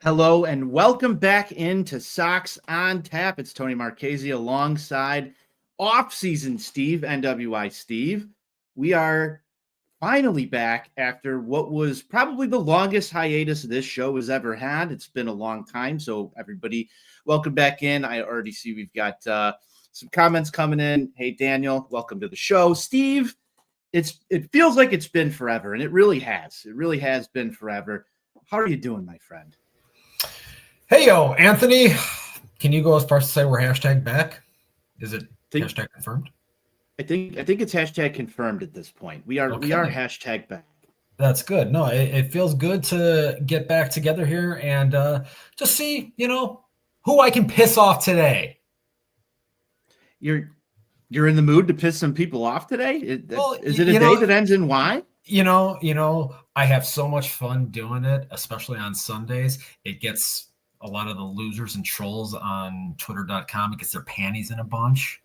Hello and welcome back into Sox On Tap. It's Tony Marchese alongside offseason Steve, NWI Steve. We are finally back after what was probably the longest hiatus this show has ever had. It's been a long time, so everybody, welcome back in. I already see we've got some comments coming in. Hey, Daniel, welcome to the show. Steve, it feels like it's been forever, and it really has. It really has been forever. How are you doing, my friend? Hey, yo, Anthony, can you go as far as to say we're hashtag back? Is it hashtag confirmed? I think it's hashtag confirmed at this point. We are hashtag back. That's good. No, it feels good to get back together here and just see, who I can piss off today. You're in the mood to piss some people off today? Is it a day that ends in Y? I have so much fun doing it, especially on Sundays. It gets a lot of the losers and trolls on twitter.com. It gets their panties in a bunch.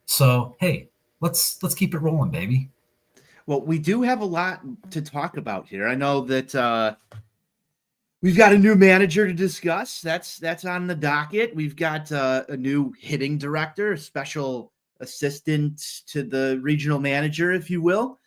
So, hey, let's keep it rolling, baby. Well, we do have a lot to talk about here. I know that we've got a new manager to discuss. That's on the docket. We've got a new hitting director, a special assistant to the regional manager, if you will.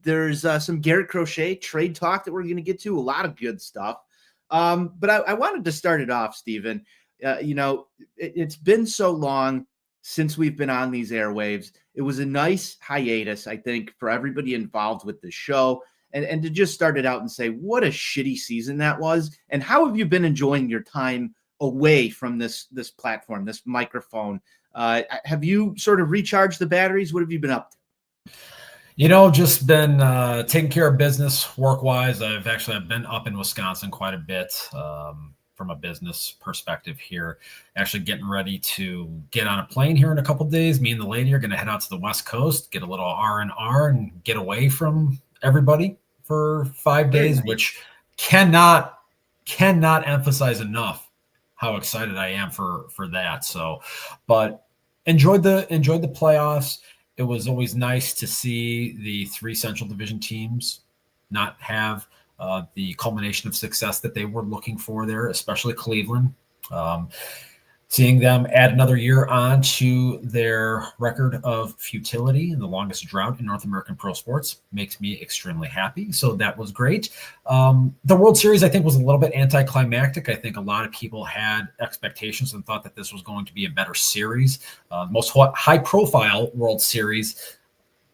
There's some Garrett Crochet trade talk that we're going to get to, a lot of good stuff. But I wanted to start it off, Stephen. It's been so long since we've been on these airwaves. It was a nice hiatus, I think, for everybody involved with the show. And to just start it out and say, what a shitty season that was. And how have you been enjoying your time away from this platform, this microphone? Have you sort of recharged the batteries? What have you been up to? Just been taking care of business work-wise. I've been up in Wisconsin quite a bit from a business perspective here. Actually getting ready to get on a plane here in a couple of days. Me and the lady are going to head out to the West Coast, get a little R&R and get away from everybody for 5 days, which cannot emphasize enough how excited I am for that. So, but enjoyed the playoffs. It was always nice to see the three Central Division teams not have the culmination of success that they were looking for there, especially Cleveland. Seeing them add another year on to their record of futility and the longest drought in North American pro sports makes me extremely happy. So that was great. The World Series, I think, was a little bit anticlimactic. I think a lot of people had expectations and thought that this was going to be a better series. Most high-profile World Series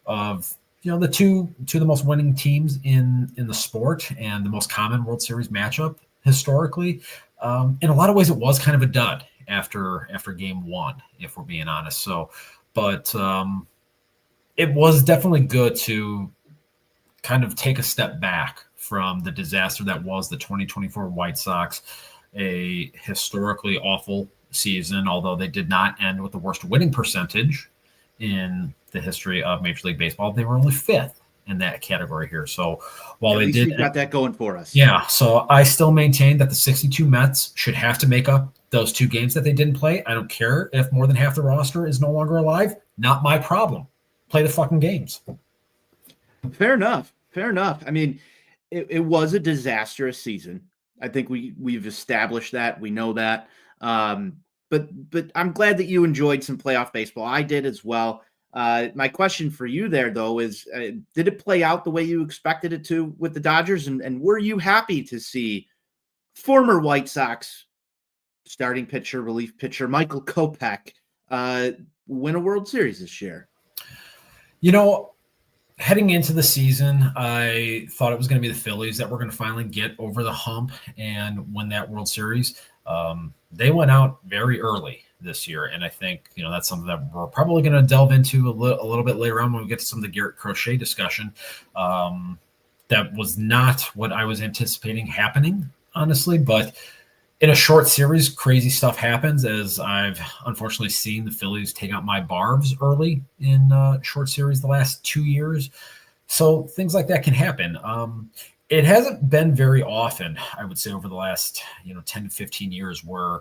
of the two of the most winning teams in the sport and the most common World Series matchup historically. In a lot of ways, it was kind of a dud after game one, if we're being honest. So, but it was definitely good to kind of take a step back from the disaster that was the 2024 White Sox, a historically awful season, although they did not end with the worst winning percentage in the history of Major League Baseball. They were only fifth in that category here. So while they did, we got that going for us. Yeah. So I still maintain that the 62 Mets should have to make up those two games that they didn't play. I don't care if more than half the roster is no longer alive. Not my problem. Play the fucking games. Fair enough. I mean, it was a disastrous season. I think we've established that. We know that. But I'm glad that you enjoyed some playoff baseball. I did as well. My question for you there, though, is did it play out the way you expected it to with the Dodgers? And were you happy to see former White Sox starting pitcher, relief pitcher Michael Kopech win a World Series this year? Heading into the season, I thought it was going to be the Phillies that were going to finally get over the hump and win that World Series. They went out very early this year, and I think that's something that we're probably going to delve into a little bit later on when we get to some of the Garrett Crochet discussion. That was not what I was anticipating happening, honestly, but in a short series, crazy stuff happens, as I've unfortunately seen the Phillies take out my Barbs early in short series the last 2 years. So things like that can happen. It hasn't been very often, I would say, over the last 10 to 15 years where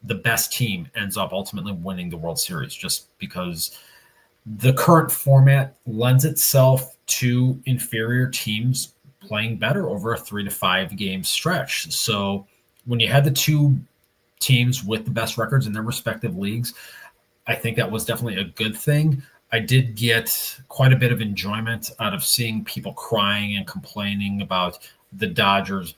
the best team ends up ultimately winning the World Series, just because the current format lends itself to inferior teams playing better over a 3 to 5 game stretch. So when you had the two teams with the best records in their respective leagues, I think that was definitely a good thing. I did get quite a bit of enjoyment out of seeing people crying and complaining about the Dodgers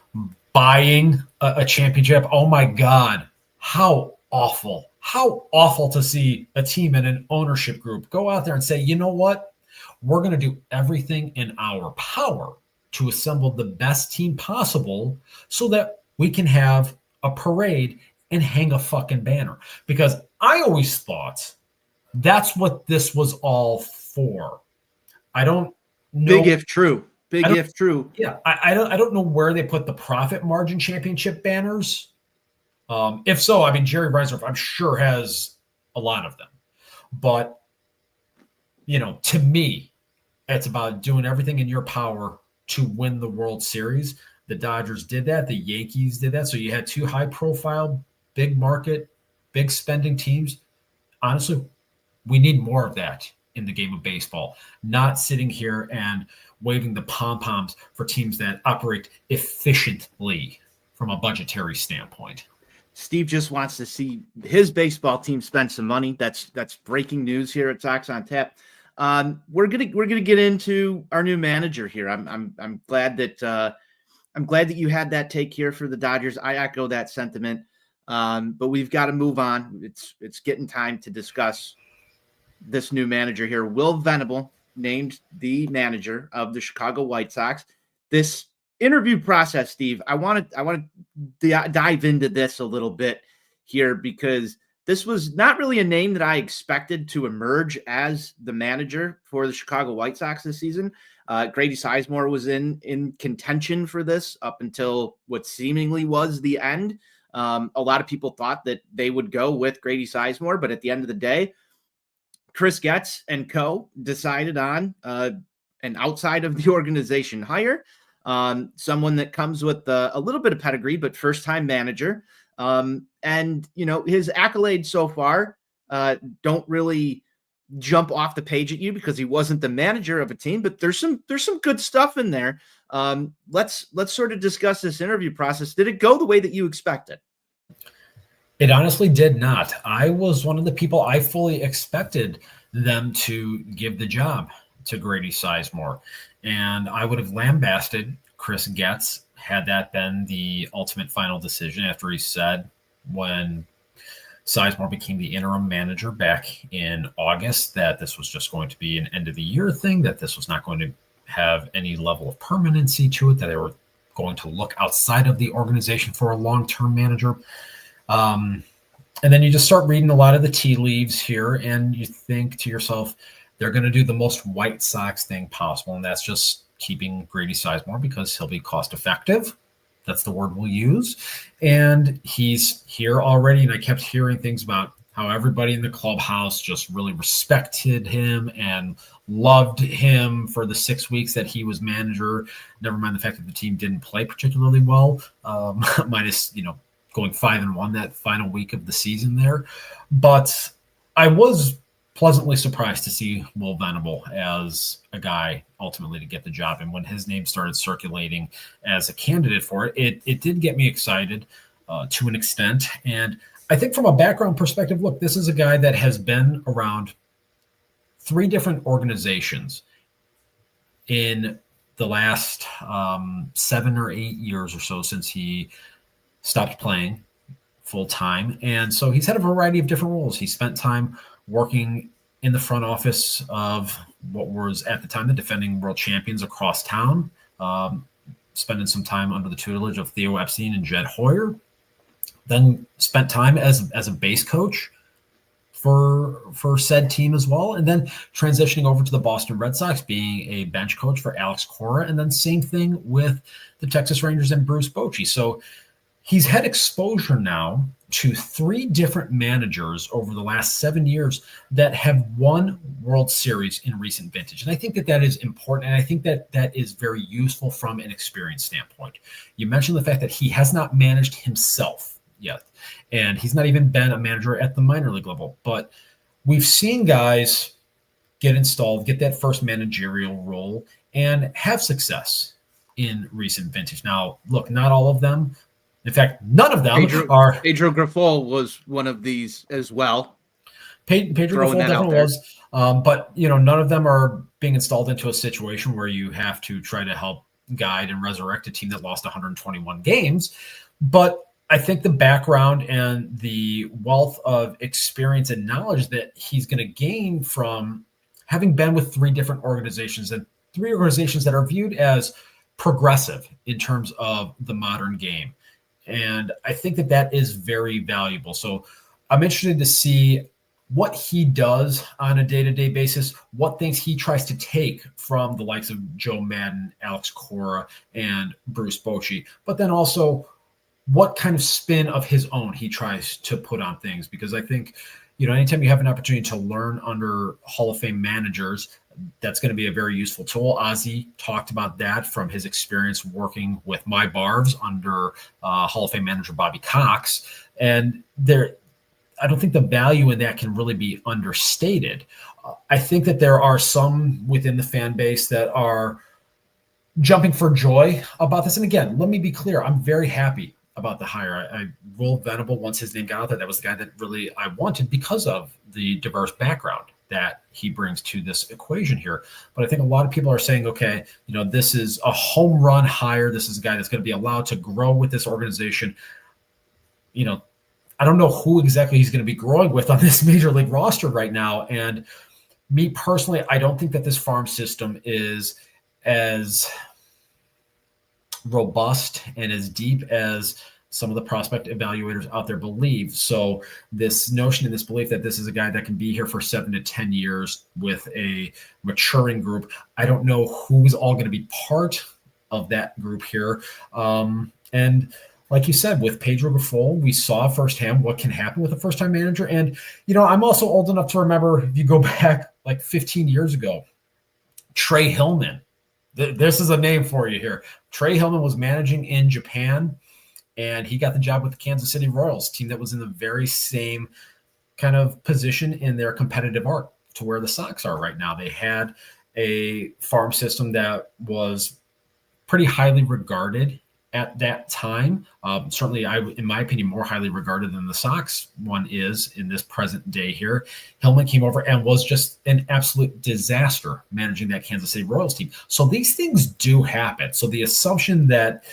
buying a championship. Oh my God, how awful. How awful to see a team and an ownership group go out there and say, you know what? We're going to do everything in our power to assemble the best team possible so that we can have a parade and hang a fucking banner. Because I always thought that's what this was all for. I don't know. Big if true. Big if true. Yeah, I don't know where they put the profit margin championship banners. If so, I mean, Jerry Reinsdorf, I'm sure, has a lot of them. But, to me, it's about doing everything in your power to win the World Series. The Dodgers did that. The Yankees did that. So you had two high-profile, big market, big spending teams. Honestly, we need more of that in the game of baseball, not sitting here and waving the pom-poms for teams that operate efficiently from a budgetary standpoint. Steve just wants to see his baseball team spend some money. That's breaking news here at Sox on Tap. We're gonna get into our new manager here. I'm glad that you had that take here for the Dodgers. I echo that sentiment. But we've got to move on. It's getting time to discuss this new manager here. Will Venable named the manager of the Chicago White Sox. This interview process, Steve, I want to dive into this a little bit here because this was not really a name that I expected to emerge as the manager for the Chicago White Sox this season. Grady Sizemore was in contention for this up until what seemingly was the end. A lot of people thought that they would go with Grady Sizemore, but at the end of the day, Chris Getz and co. decided on an outside of the organization hire, someone that comes with a little bit of pedigree, but first-time manager. And, his accolades so far don't really jump off the page at you because he wasn't the manager of a team, but there's some good stuff in there. Let's sort of discuss this interview process. Did it go the way that you expected? It honestly did not. I was one of the people I fully expected them to give the job to Grady Sizemore, and I would have lambasted Chris Getz had that been the ultimate final decision after he said when Sizemore became the interim manager back in August that this was just going to be an end of the year thing, that this was not going to have any level of permanency to it, that they were going to look outside of the organization for a long-term manager. And then you just start reading a lot of the tea leaves here and you think to yourself, they're going to do the most White Sox thing possible. And that's just keeping Grady Sizemore because he'll be cost effective. That's the word we'll use. And he's here already. And I kept hearing things about how everybody in the clubhouse just really respected him and loved him for the 6 weeks that he was manager. Never mind the fact that the team didn't play particularly well, minus, going 5-1 that final week of the season there. But I was pleasantly surprised to see Will Venable as a guy ultimately to get the job. And when his name started circulating as a candidate for it, it did get me excited to an extent. And I think from a background perspective, look, this is a guy that has been around 3 different organizations in the last 7 or 8 years or so since he stopped playing full time. And so he's had a variety of different roles. He spent time working in the front office of what was at the time the defending world champions across town, spending some time under the tutelage of Theo Epstein and Jed Hoyer, then spent time as a base coach for said team as well, and then transitioning over to the Boston Red Sox, being a bench coach for Alex Cora, and then same thing with the Texas Rangers and Bruce Bochy. So he's had exposure now to 3 different managers over the last 7 years that have won World Series in recent vintage. And I think that is important. And I think that is very useful from an experience standpoint. You mentioned the fact that he has not managed himself yet, and he's not even been a manager at the minor league level. But we've seen guys get installed, get that first managerial role, and have success in recent vintage. Now, look, not all of them In fact, none of them are. Pedro Grifol was one of these as well. Pedro Grifol definitely was, but none of them are being installed into a situation where you have to try to help guide and resurrect a team that lost 121 games. But I think the background and the wealth of experience and knowledge that he's going to gain from having been with three different organizations, and three organizations that are viewed as progressive in terms of the modern game. And I think that is very valuable. So I'm interested to see what he does on a day-to-day basis, what things he tries to take from the likes of Joe Madden, Alex Cora, and Bruce Bochy, but then also what kind of spin of his own he tries to put on things. Because I think, anytime you have an opportunity to learn under Hall of Fame managers, that's going to be a very useful tool. Ozzie talked about that from his experience working with my Barves under Hall of Fame manager Bobby Cox. And I don't think the value in that can really be understated. I think that there are some within the fan base that are jumping for joy about this. And again, let me be clear. I'm very happy about the hire. Will Venable, once his name got out there, that was the guy that really I wanted because of the diverse background that he brings to this equation here. But I think a lot of people are saying, okay, this is a home run hire. This is a guy that's going to be allowed to grow with this organization. I don't know who exactly he's going to be growing with on this major league roster right now. And me personally, I don't think that this farm system is as robust and as deep as some of the prospect evaluators out there believe. So this notion and this belief that this is a guy that can be here for 7 to 10 years with a maturing group, I don't know who's all going to be part of that group here. And like you said, with Pedro Grifol, we saw firsthand what can happen with a first-time manager. And, I'm also old enough to remember, if you go back like 15 years ago, Trey Hillman. This is a name for you here. Trey Hillman was managing in Japan, and he got the job with the Kansas City Royals, team that was in the very same kind of position in their competitive arc to where the Sox are right now. They had a farm system that was pretty highly regarded at that time. Certainly, in my opinion, more highly regarded than the Sox one is in this present day here. Hillman came over and was just an absolute disaster managing that Kansas City Royals team. So these things do happen. So the assumption that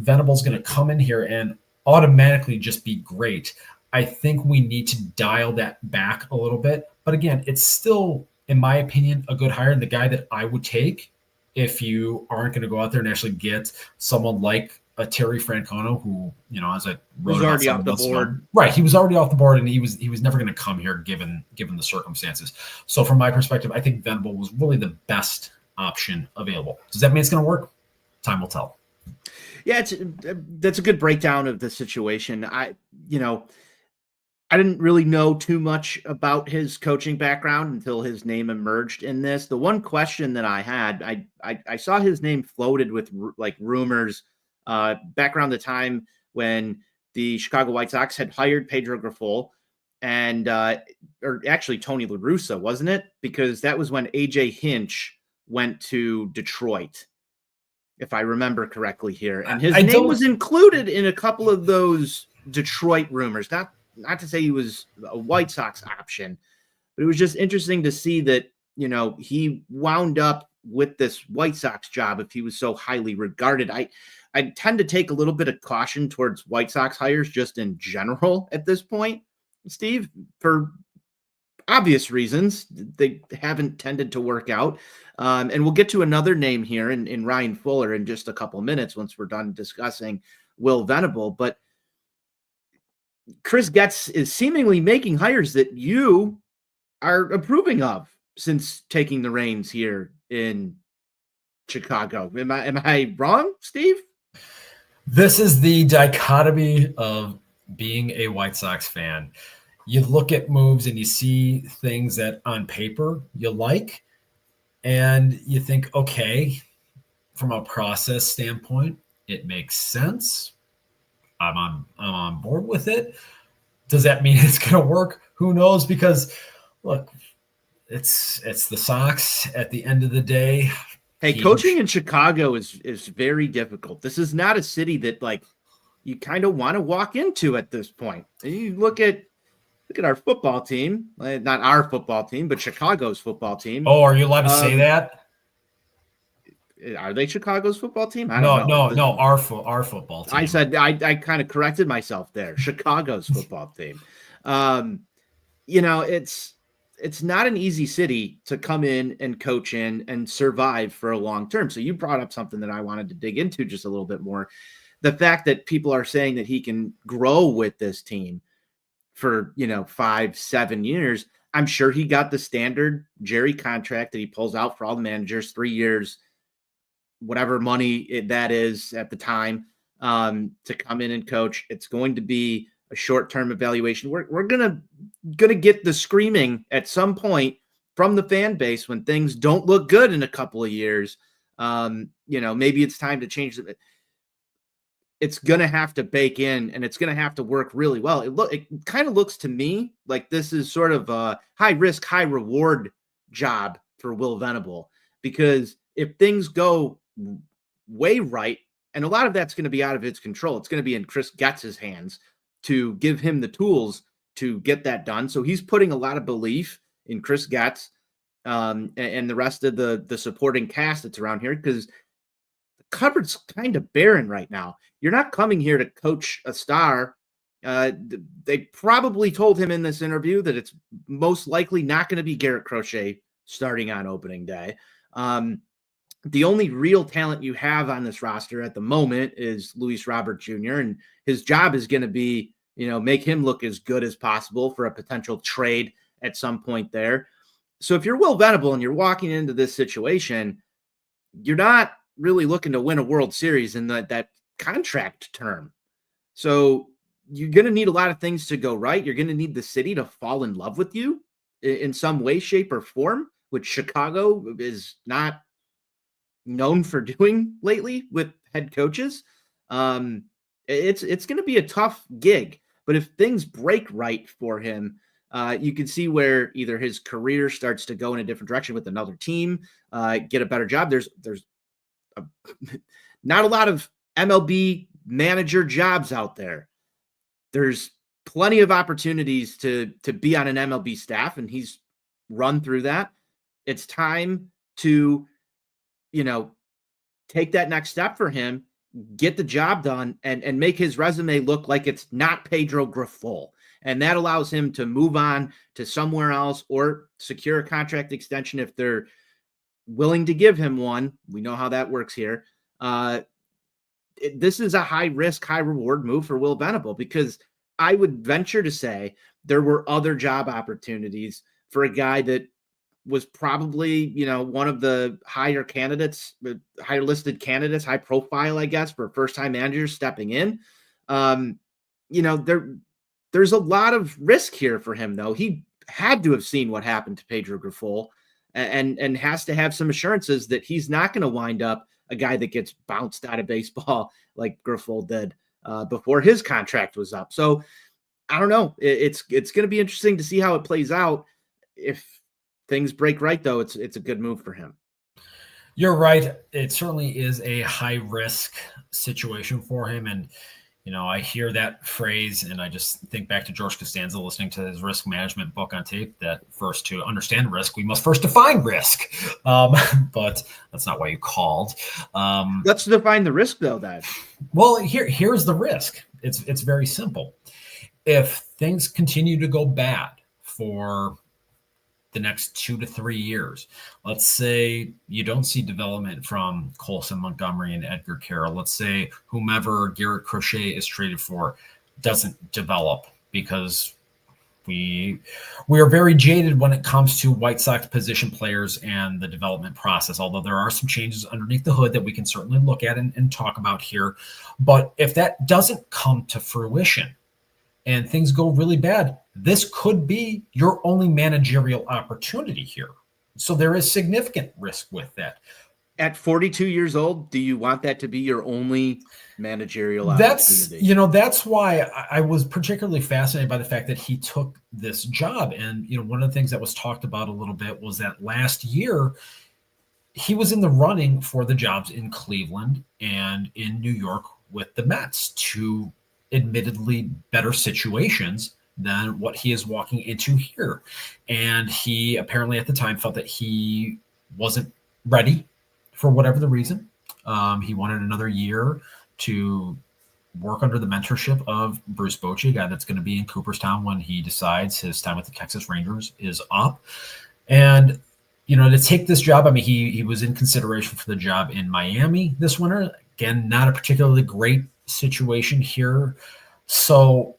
Venable's going to come in here and automatically just be great, I think we need to dial that back a little bit. But again, it's still, in my opinion, a good hire. And the guy that I would take if you aren't going to go out there and actually get someone like a Terry Francona, who, as I wrote, was already off the board. Right. He was already off the board, and he was never going to come here given the circumstances. So from my perspective, I think Venable was really the best option available. Does that mean it's going to work? Time will tell. Yeah, that's a good breakdown of the situation. I didn't really know too much about his coaching background until his name emerged in this. The one question that I had, I saw his name floated with like rumors back around the time when the Chicago White Sox had hired Pedro Grifol and or actually Tony La Russa, wasn't it? Because that was when AJ Hinch went to Detroit, if I remember correctly here. And his name was included in a couple of those Detroit rumors. Not to say he was a White Sox option, but it was just interesting to see that, he wound up with this White Sox job if he was so highly regarded. I tend to take a little bit of caution towards White Sox hires just in general at this point, Steve, for obvious reasons. They haven't tended to work out. And we'll get to another name here in Ryan Fuller in just a couple minutes once we're done discussing Will Venable. But Chris Getz is seemingly making hires that you are approving of since taking the reins here in Chicago. Am I wrong, Steve? This is the dichotomy of being a White Sox fan. You look at moves and you see things that on paper you like, and you think, okay, from a process standpoint, it makes sense. I'm on board with it. Does that mean it's going to work? Who knows? Because look, it's the Sox at the end of the day. Hey, coaching in Chicago is very difficult. This is not a city that you kind of want to walk into at this point. And you look at our football team, not our football team, but Chicago's football team. Oh, are you allowed to say that? Are they Chicago's football team? I don't know. No, our football team. I said I kind of corrected myself there. Chicago's football team. It's not an easy city to come in and coach in and survive for a long term. So you brought up something that I wanted to dig into just a little bit more. The fact that people are saying that he can grow with this team for 5-7 years. I'm sure he got the standard Jerry contract that he pulls out for all the managers, 3 years, whatever money that is at the time, to come in and coach. It's going to be a short-term evaluation. We're gonna get the screaming at some point from the fan base when things don't look good in a couple of years. Maybe it's time to change it. It's gonna have to bake in, and it's gonna have to work really well. It kind of looks to me like this is sort of a high risk, high reward job for Will Venable, because if things go way right, and a lot of that's going to be out of his control, it's going to be in Chris Getz's hands to give him the tools to get that done. So he's putting a lot of belief in Chris Getz and the rest of the supporting cast that's around here, because the cupboard's kind of barren right now. You're not coming here to coach a star. They probably told him in this interview that it's most likely not going to be Garrett Crochet starting on opening day. The only real talent you have on this roster at the moment is Luis Robert Jr., and his job is going to be, make him look as good as possible for a potential trade at some point there. So if you're Will Venable and you're walking into this situation, you're not really looking to win a World Series in that contract term. So you're going to need a lot of things to go right. You're going to need the city to fall in love with you in some way, shape, or form, which Chicago is not known for doing lately with head coaches. It's going to be a tough gig, but if things break right for him, you can see where either his career starts to go in a different direction with another team, get a better job. There's not a lot of MLB manager jobs out there. There's plenty of opportunities to be on an MLB staff, and he's run through that. It's time to take that next step for him, get the job done, and make his resume look like it's not Pedro Grifol. And that allows him to move on to somewhere else or secure a contract extension if they're willing to give him one. We know how that works here. This is a high risk, high reward move for Will Venable, because I would venture to say there were other job opportunities for a guy that was probably, one of the higher listed candidates, high profile, I guess, for first-time managers stepping in. There's a lot of risk here for him, though. He had to have seen what happened to Pedro Grifol and has to have some assurances that he's not going to wind up a guy that gets bounced out of baseball like Grifol did before his contract was up. So I don't know. It's going to be interesting to see how it plays out. If things break right, though, it's a good move for him. You're right. It certainly is a high risk situation for him. And, I hear that phrase and I just think back to George Costanza listening to his risk management book on tape, that first, to understand risk, we must first define risk. But that's not why you called. Let's define the risk, though, then. Well, here's the risk. It's very simple. If things continue to go bad for the next 2 to 3 years, let's say you don't see development from Colson Montgomery and Edgar Carroll. Let's say whomever Garrett Crochet is traded for doesn't develop, because we are very jaded when it comes to White Sox position players and the development process, although there are some changes underneath the hood that we can certainly look at and talk about here. But if that doesn't come to fruition and things go really bad, this could be your only managerial opportunity here. So there is significant risk with that. At 42 years old, do you want that to be your only managerial opportunity? That's why I was particularly fascinated by the fact that he took this job. And, one of the things that was talked about a little bit was that last year he was in the running for the jobs in Cleveland and in New York with the Mets to admittedly better situations than what he is walking into here. And he apparently at the time felt that he wasn't ready for whatever the reason. He wanted another year to work under the mentorship of Bruce Bochy, a guy that's going to be in Cooperstown when he decides his time with the Texas Rangers is up. And, to take this job, I mean, he was in consideration for the job in Miami this winter. Again, not a particularly great situation here. So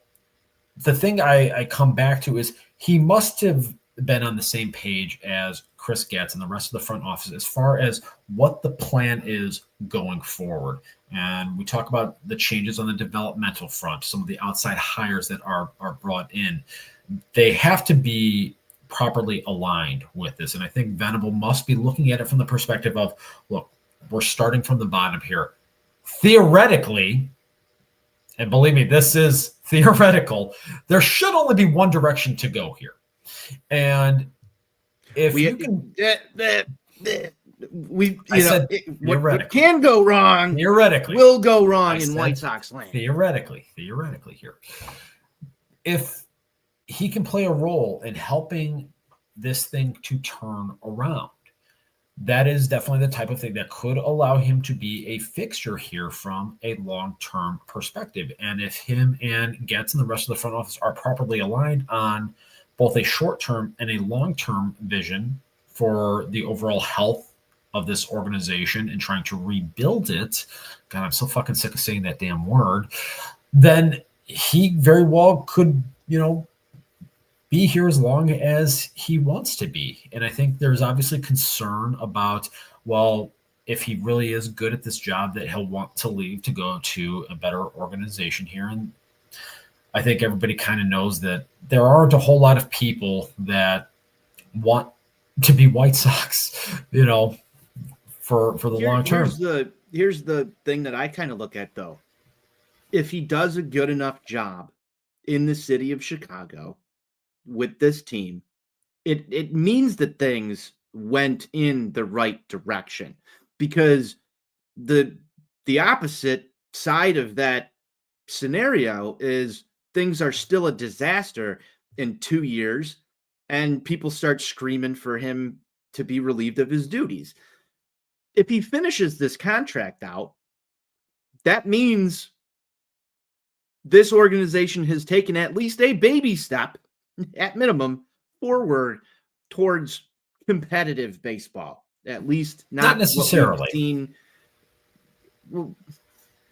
the thing I come back to is he must have been on the same page as Chris Getz and the rest of the front office as far as what the plan is going forward. And we talk about the changes on the developmental front, some of the outside hires that are brought in. They have to be properly aligned with this. And I think Venable must be looking at it from the perspective of, look, we're starting from the bottom here. Theoretically, and believe me, this is theoretical, there should only be one direction to go here. And if what can go wrong theoretically will go wrong in White Sox land. Theoretically here. If he can play a role in helping this thing to turn around, that is definitely the type of thing that could allow him to be a fixture here from a long-term perspective. And if him and Getz and the rest of the front office are properly aligned on both a short-term and a long-term vision for the overall health of this organization and trying to rebuild it, God, I'm so fucking sick of saying that damn word, then he very well could, be here as long as he wants to be. And I think there's obviously concern about, well, if he really is good at this job, that he'll want to leave to go to a better organization here. And I think everybody kind of knows that there aren't a whole lot of people that want to be White Sox, for the long term. Here's the thing that I kind of look at, though. If he does a good enough job in the city of Chicago with this team, it means that things went in the right direction, because the opposite side of that scenario is things are still a disaster in 2 years and people start screaming for him to be relieved of his duties. If he finishes this contract out, that means this organization has taken at least a baby step, at minimum, forward towards competitive baseball. At least not necessarily. What we've seen. Well,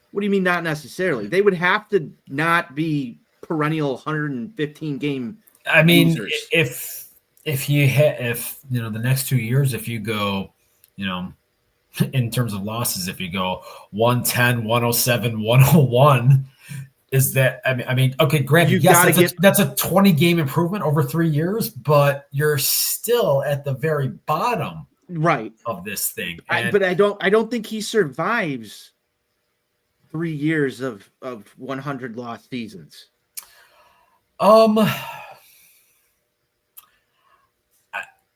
what do you mean not necessarily? They would have to not be perennial 115 game. I mean, losers. if the next 2 years, if you go, in terms of losses, if you go 110, 107, 101, is that, I mean, okay, granted, yes, that's a 20 game improvement over 3 years, but you're still at the very bottom of this thing. But I don't think he survives 3 years of 100 lost seasons.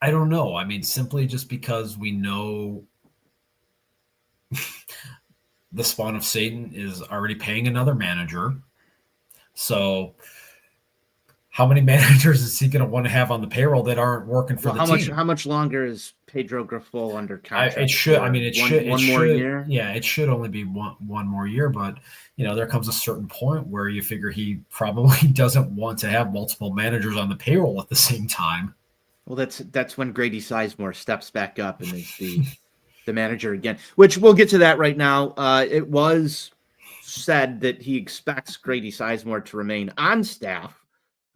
I don't know. I mean, simply just because we know the spawn of Satan is already paying another manager. So how many managers is he going to want to have on the payroll that aren't working for the team? How much longer is Pedro Grifol under contract? It should. I mean, one more year. Yeah, it should only be one more year. But there comes a certain point where you figure he probably doesn't want to have multiple managers on the payroll at the same time. Well, that's when Grady Sizemore steps back up and is the manager again. Which we'll get to that right now. It was said that he expects Grady Sizemore to remain on staff.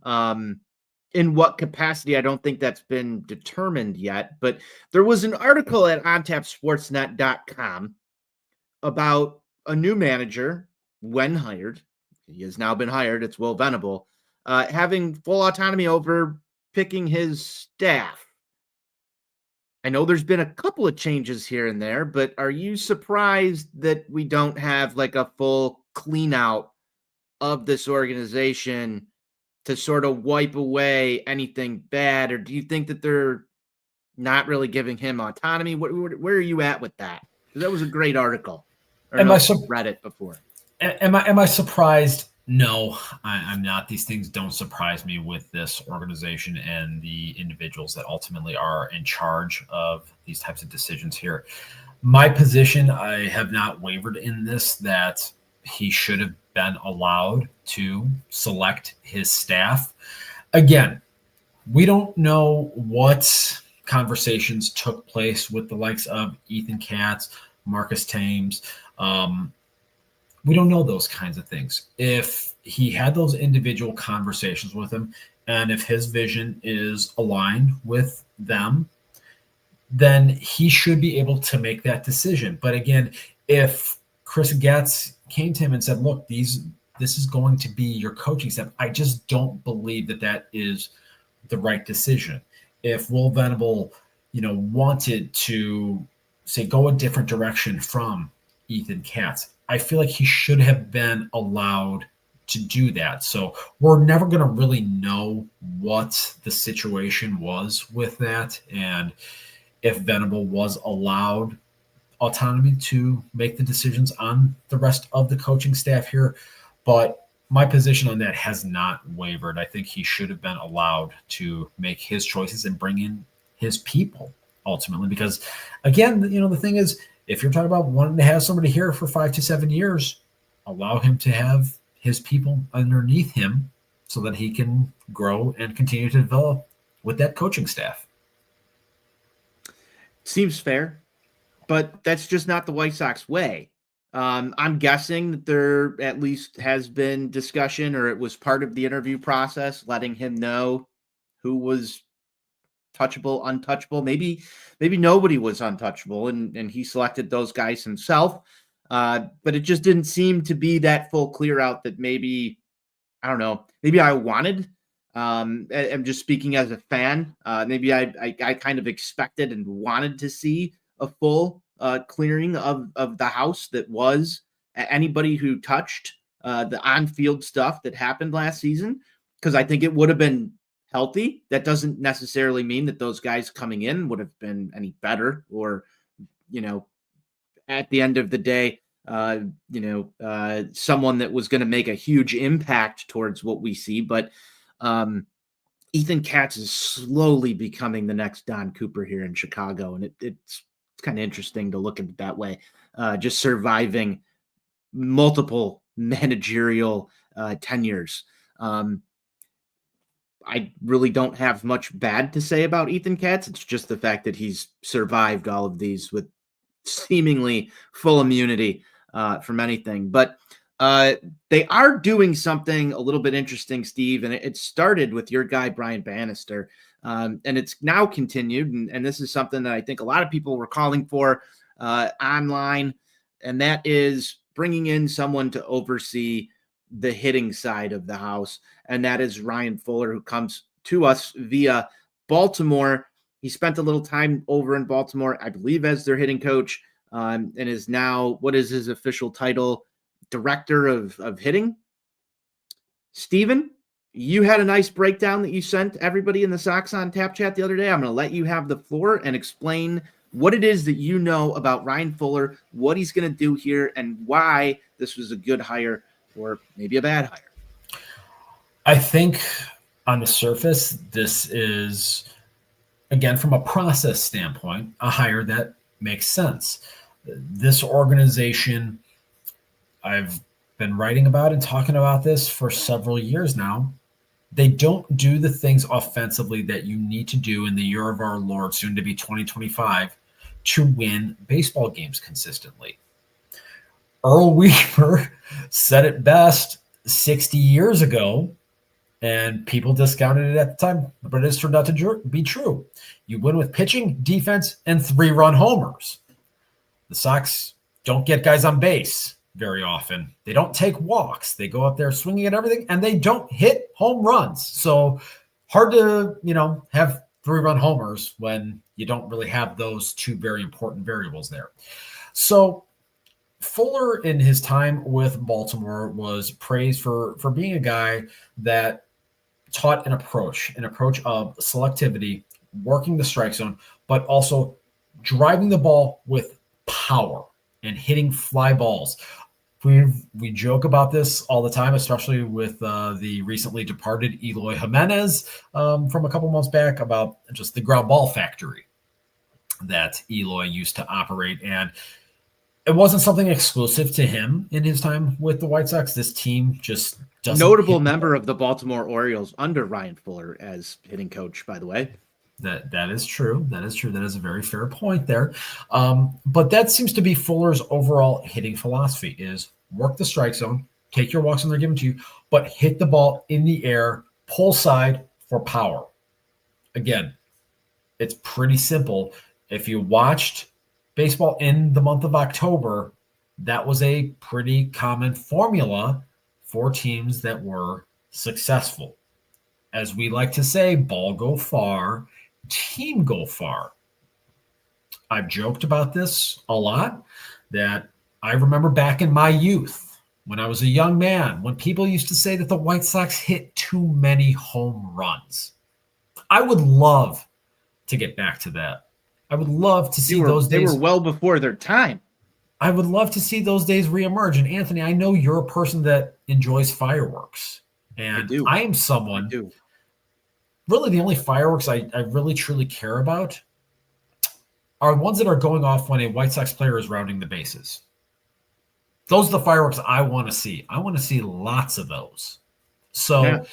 In what capacity, I don't think that's been determined yet, but there was an article at ontapsportsnet.com about a new manager when hired. He has now been hired. It's Will Venable, having full autonomy over picking his staff. I know there's been a couple of changes here and there, but are you surprised that we don't have like a full clean out of this organization to sort of wipe away anything bad? Or do you think that they're not really giving him autonomy? Where are you at with that? Because that was a great article. I read it before. Am I surprised? No, I'm not. These things don't surprise me with this organization and the individuals that ultimately are in charge of these types of decisions here. My position, I have not wavered in this, that he should have been allowed to select his staff. Again, we don't know what conversations took place with the likes of Ethan Katz, Marcus Thames. We don't know those kinds of things. If he had those individual conversations with him, and if his vision is aligned with them, then he should be able to make that decision. But again, if Chris Getz came to him and said, look, this is going to be your coaching staff, I just don't believe that is the right decision. If Will Venable, wanted to say go a different direction from Ethan Katz, I feel like he should have been allowed to do that. So we're never going to really know what the situation was with that, and if Venable was allowed autonomy to make the decisions on the rest of the coaching staff here. But my position on that has not wavered. I think he should have been allowed to make his choices and bring in his people ultimately, because again, the thing is, if you're talking about wanting to have somebody here for 5 to 7 years, allow him to have his people underneath him so that he can grow and continue to develop with that coaching staff. Seems fair, but that's just not the White Sox way. I'm guessing that there at least has been discussion, or it was part of the interview process, letting him know who was touchable, untouchable. Maybe nobody was untouchable, and he selected those guys himself. But it just didn't seem to be that full clear out that maybe, I don't know, maybe I wanted. I'm just speaking as a fan. Maybe I kind of expected and wanted to see a full clearing of the house that was anybody who touched the on-field stuff that happened last season, because I think it would have been healthy. That doesn't necessarily mean that those guys coming in would have been any better, or, at the end of the day, someone that was going to make a huge impact towards what we see. But Ethan Katz is slowly becoming the next Don Cooper here in Chicago, and it's kind of interesting to look at it that way. Just surviving multiple managerial tenures. I really don't have much bad to say about Ethan Katz. It's just the fact that he's survived all of these with seemingly full immunity from anything. But they are doing something a little bit interesting, Steve, and it started with your guy, Brian Bannister, and it's now continued. And this is something that I think a lot of people were calling for online, and that is bringing in someone to oversee the hitting side of the house. And that is Ryan Fuller, who comes to us via Baltimore. He spent a little time over in Baltimore, I believe, as their hitting coach, and is now, what is his official title? Director of hitting. Steven, you had a nice breakdown that you sent everybody in the Sox on Tap chat the other day. I'm going to let you have the floor and explain what it is that you know about Ryan Fuller, what he's going to do here, and why this was a good hire or maybe a bad hire. I think on the surface, this is, again, from a process standpoint, a hire that makes sense. This organization, I've been writing about and talking about this for several years now. They don't do the things offensively that you need to do in the year of our Lord, soon to be 2025, to win baseball games consistently. Earl Weaver said it best 60 years ago, and people discounted it at the time, but it's turned out to be true. You win with pitching, defense, and 3-run homers. The Sox don't get guys on base very often. They don't take walks. They go out there swinging at everything, and they don't hit home runs. So hard to, have 3-run homers when you don't really have those two very important variables there. So Fuller, in his time with Baltimore, was praised for being a guy that taught an approach of selectivity, working the strike zone, but also driving the ball with power and hitting fly balls. We joke about this all the time, especially with the recently departed Eloy Jimenez from a couple months back, about just the ground ball factory that Eloy used to operate. And it wasn't something exclusive to him in his time with the White Sox. This team just doesn't. Notable member of the Baltimore Orioles under Ryan Fuller as hitting coach, by the way. That is true. That is true. That is a very fair point there. But that seems to be Fuller's overall hitting philosophy: is work the strike zone, take your walks when they're given to you, but hit the ball in the air, pull side for power. Again, it's pretty simple. If you watched baseball in the month of October, that was a pretty common formula for teams that were successful. As we like to say, ball go far, team go far. I've joked about this a lot, that I remember back in my youth, when I was a young man, when people used to say that the White Sox hit too many home runs. I would love to get back to that. I would love to see those days. They were well before their time. I would love to see those days reemerge. And Anthony, I know you're a person that enjoys fireworks. And I am someone. Really, the only fireworks I really truly care about are ones that are going off when a White Sox player is rounding the bases. Those are the fireworks I want to see. I want to see lots of those. So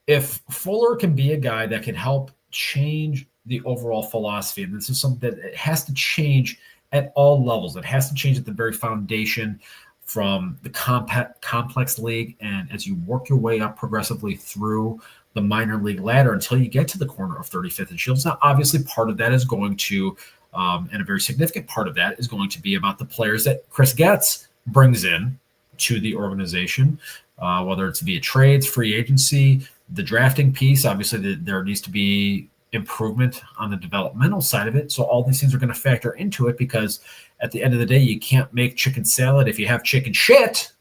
if Fuller can be a guy that can help change the overall philosophy, and this is something that it has to change at all levels. It has to change at the very foundation, from the complex league, and as you work your way up progressively through the minor league ladder until you get to the corner of 35th and Shields. Now, obviously, part of that is going to, and a very significant part of that is going to be about the players that Chris Getz brings in to the organization, whether it's via trades, free agency, the drafting piece. Obviously, there needs to be improvement on the developmental side of it. So all these things are going to factor into it, because at the end of the day, you can't make chicken salad if you have chicken shit.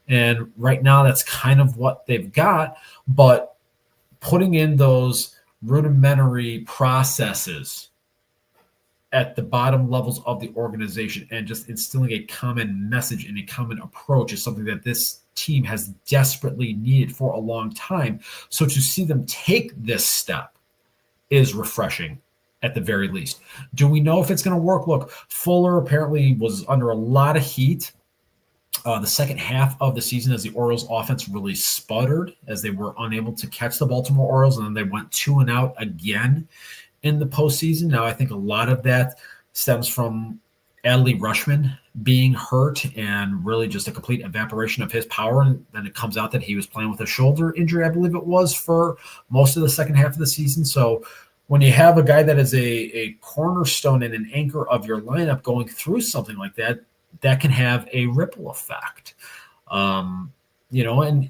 And right now, that's kind of what they've got. But putting in those rudimentary processes at the bottom levels of the organization and just instilling a common message and a common approach is something that this team has desperately needed for a long time. So to see them take this step is refreshing at the very least. Do we know if it's going to work? Look, Fuller apparently was under a lot of heat the second half of the season as the Orioles offense really sputtered, as they were unable to catch the Baltimore Orioles, and then they went 2-out again in the postseason. Now, I think a lot of that stems from Adley Rutschman being hurt and really just a complete evaporation of his power. And then it comes out that he was playing with a shoulder injury, I believe it was, for most of the second half of the season. So when you have a guy that is a cornerstone and an anchor of your lineup going through something like that, that can have a ripple effect. And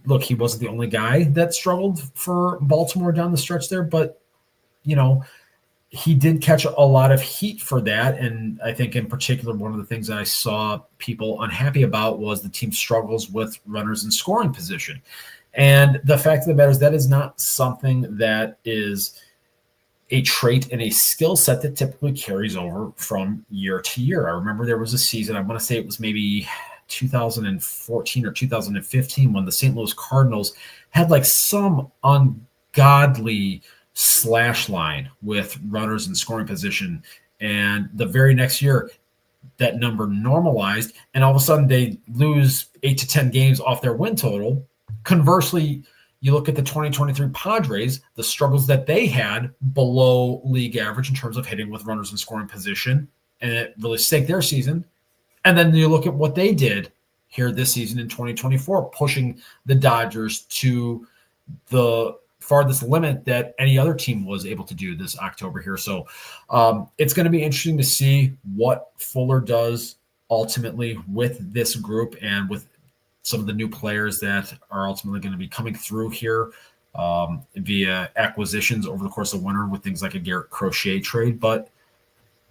look, he wasn't the only guy that struggled for Baltimore down the stretch there, but, he did catch a lot of heat for that. And I think in particular, one of the things that I saw people unhappy about was the team's struggles with runners in scoring position. And the fact of the matter is that is not something that is a trait and a skill set that typically carries over from year to year. I remember there was a season, I want to say it was maybe 2014 or 2015, when the St. Louis Cardinals had like some ungodly slash line with runners in scoring position. And the very next year, that number normalized, and all of a sudden they lose 8 to 10 games off their win total. Conversely, you look at the 2023 Padres, the struggles that they had below league average in terms of hitting with runners in scoring position, and it really sank their season. And then you look at what they did here this season in 2024, pushing the Dodgers to the farthest limit that any other team was able to do this October here. So it's going to be interesting to see what Fuller does ultimately with this group and with some of the new players that are ultimately going to be coming through here via acquisitions over the course of winter with things like a Garrett Crochet trade. But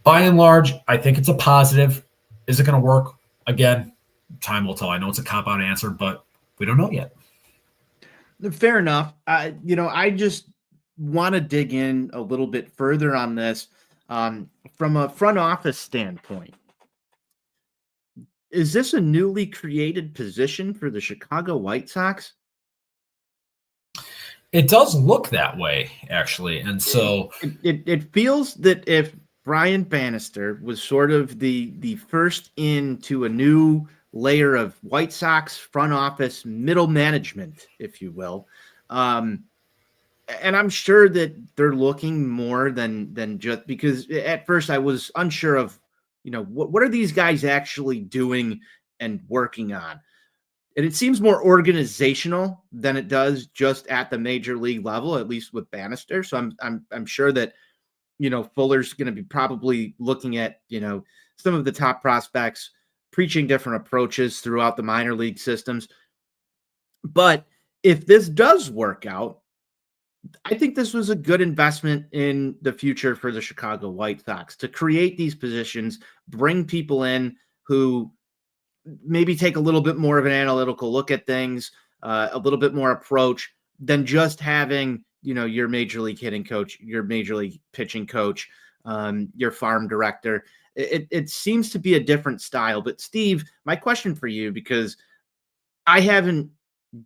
by and large, I think it's a positive. Is it going to work? Again, time will tell. I know it's a cop-out answer, but we don't know yet. Fair enough. I just want to dig in a little bit further on this from a front office standpoint. is this a newly created position for the Chicago White Sox? It does look that way, actually. And so it feels that if Brian Bannister was sort of the first into a new layer of White Sox front office middle management, if you will. And I'm sure that they're looking more than just, because at first I was unsure of, what are these guys actually doing and working on? And it seems more organizational than it does just at the major league level, at least with Bannister. So I'm sure that, Fuller's going to be probably looking at, some of the top prospects, preaching different approaches throughout the minor league systems. But if this does work out, I think this was a good investment in the future for the Chicago White Sox to create these positions, bring people in who maybe take a little bit more of an analytical look at things, a little bit more approach than just having, your major league hitting coach, your major league pitching coach, your farm director. It seems to be a different style. But Steve, my question for you, because I haven't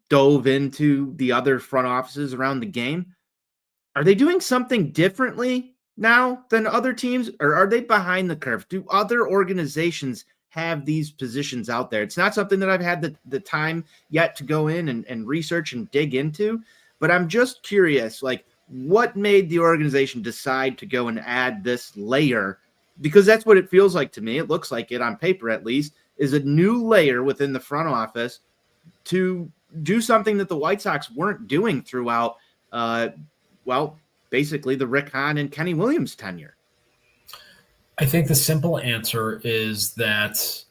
dove into the other front offices around the game, are they doing something differently now than other teams, or are they behind the curve? Do other organizations have these positions out there? It's not something that I've had the time yet to go in and research and dig into, but I'm just curious, like, what made the organization decide to go and add this layer? Because that's what it feels like to me. It looks like it on paper, at least, is a new layer within the front office to do something that the White Sox weren't doing throughout, basically the Rick Hahn and Kenny Williams tenure. I think the simple answer is that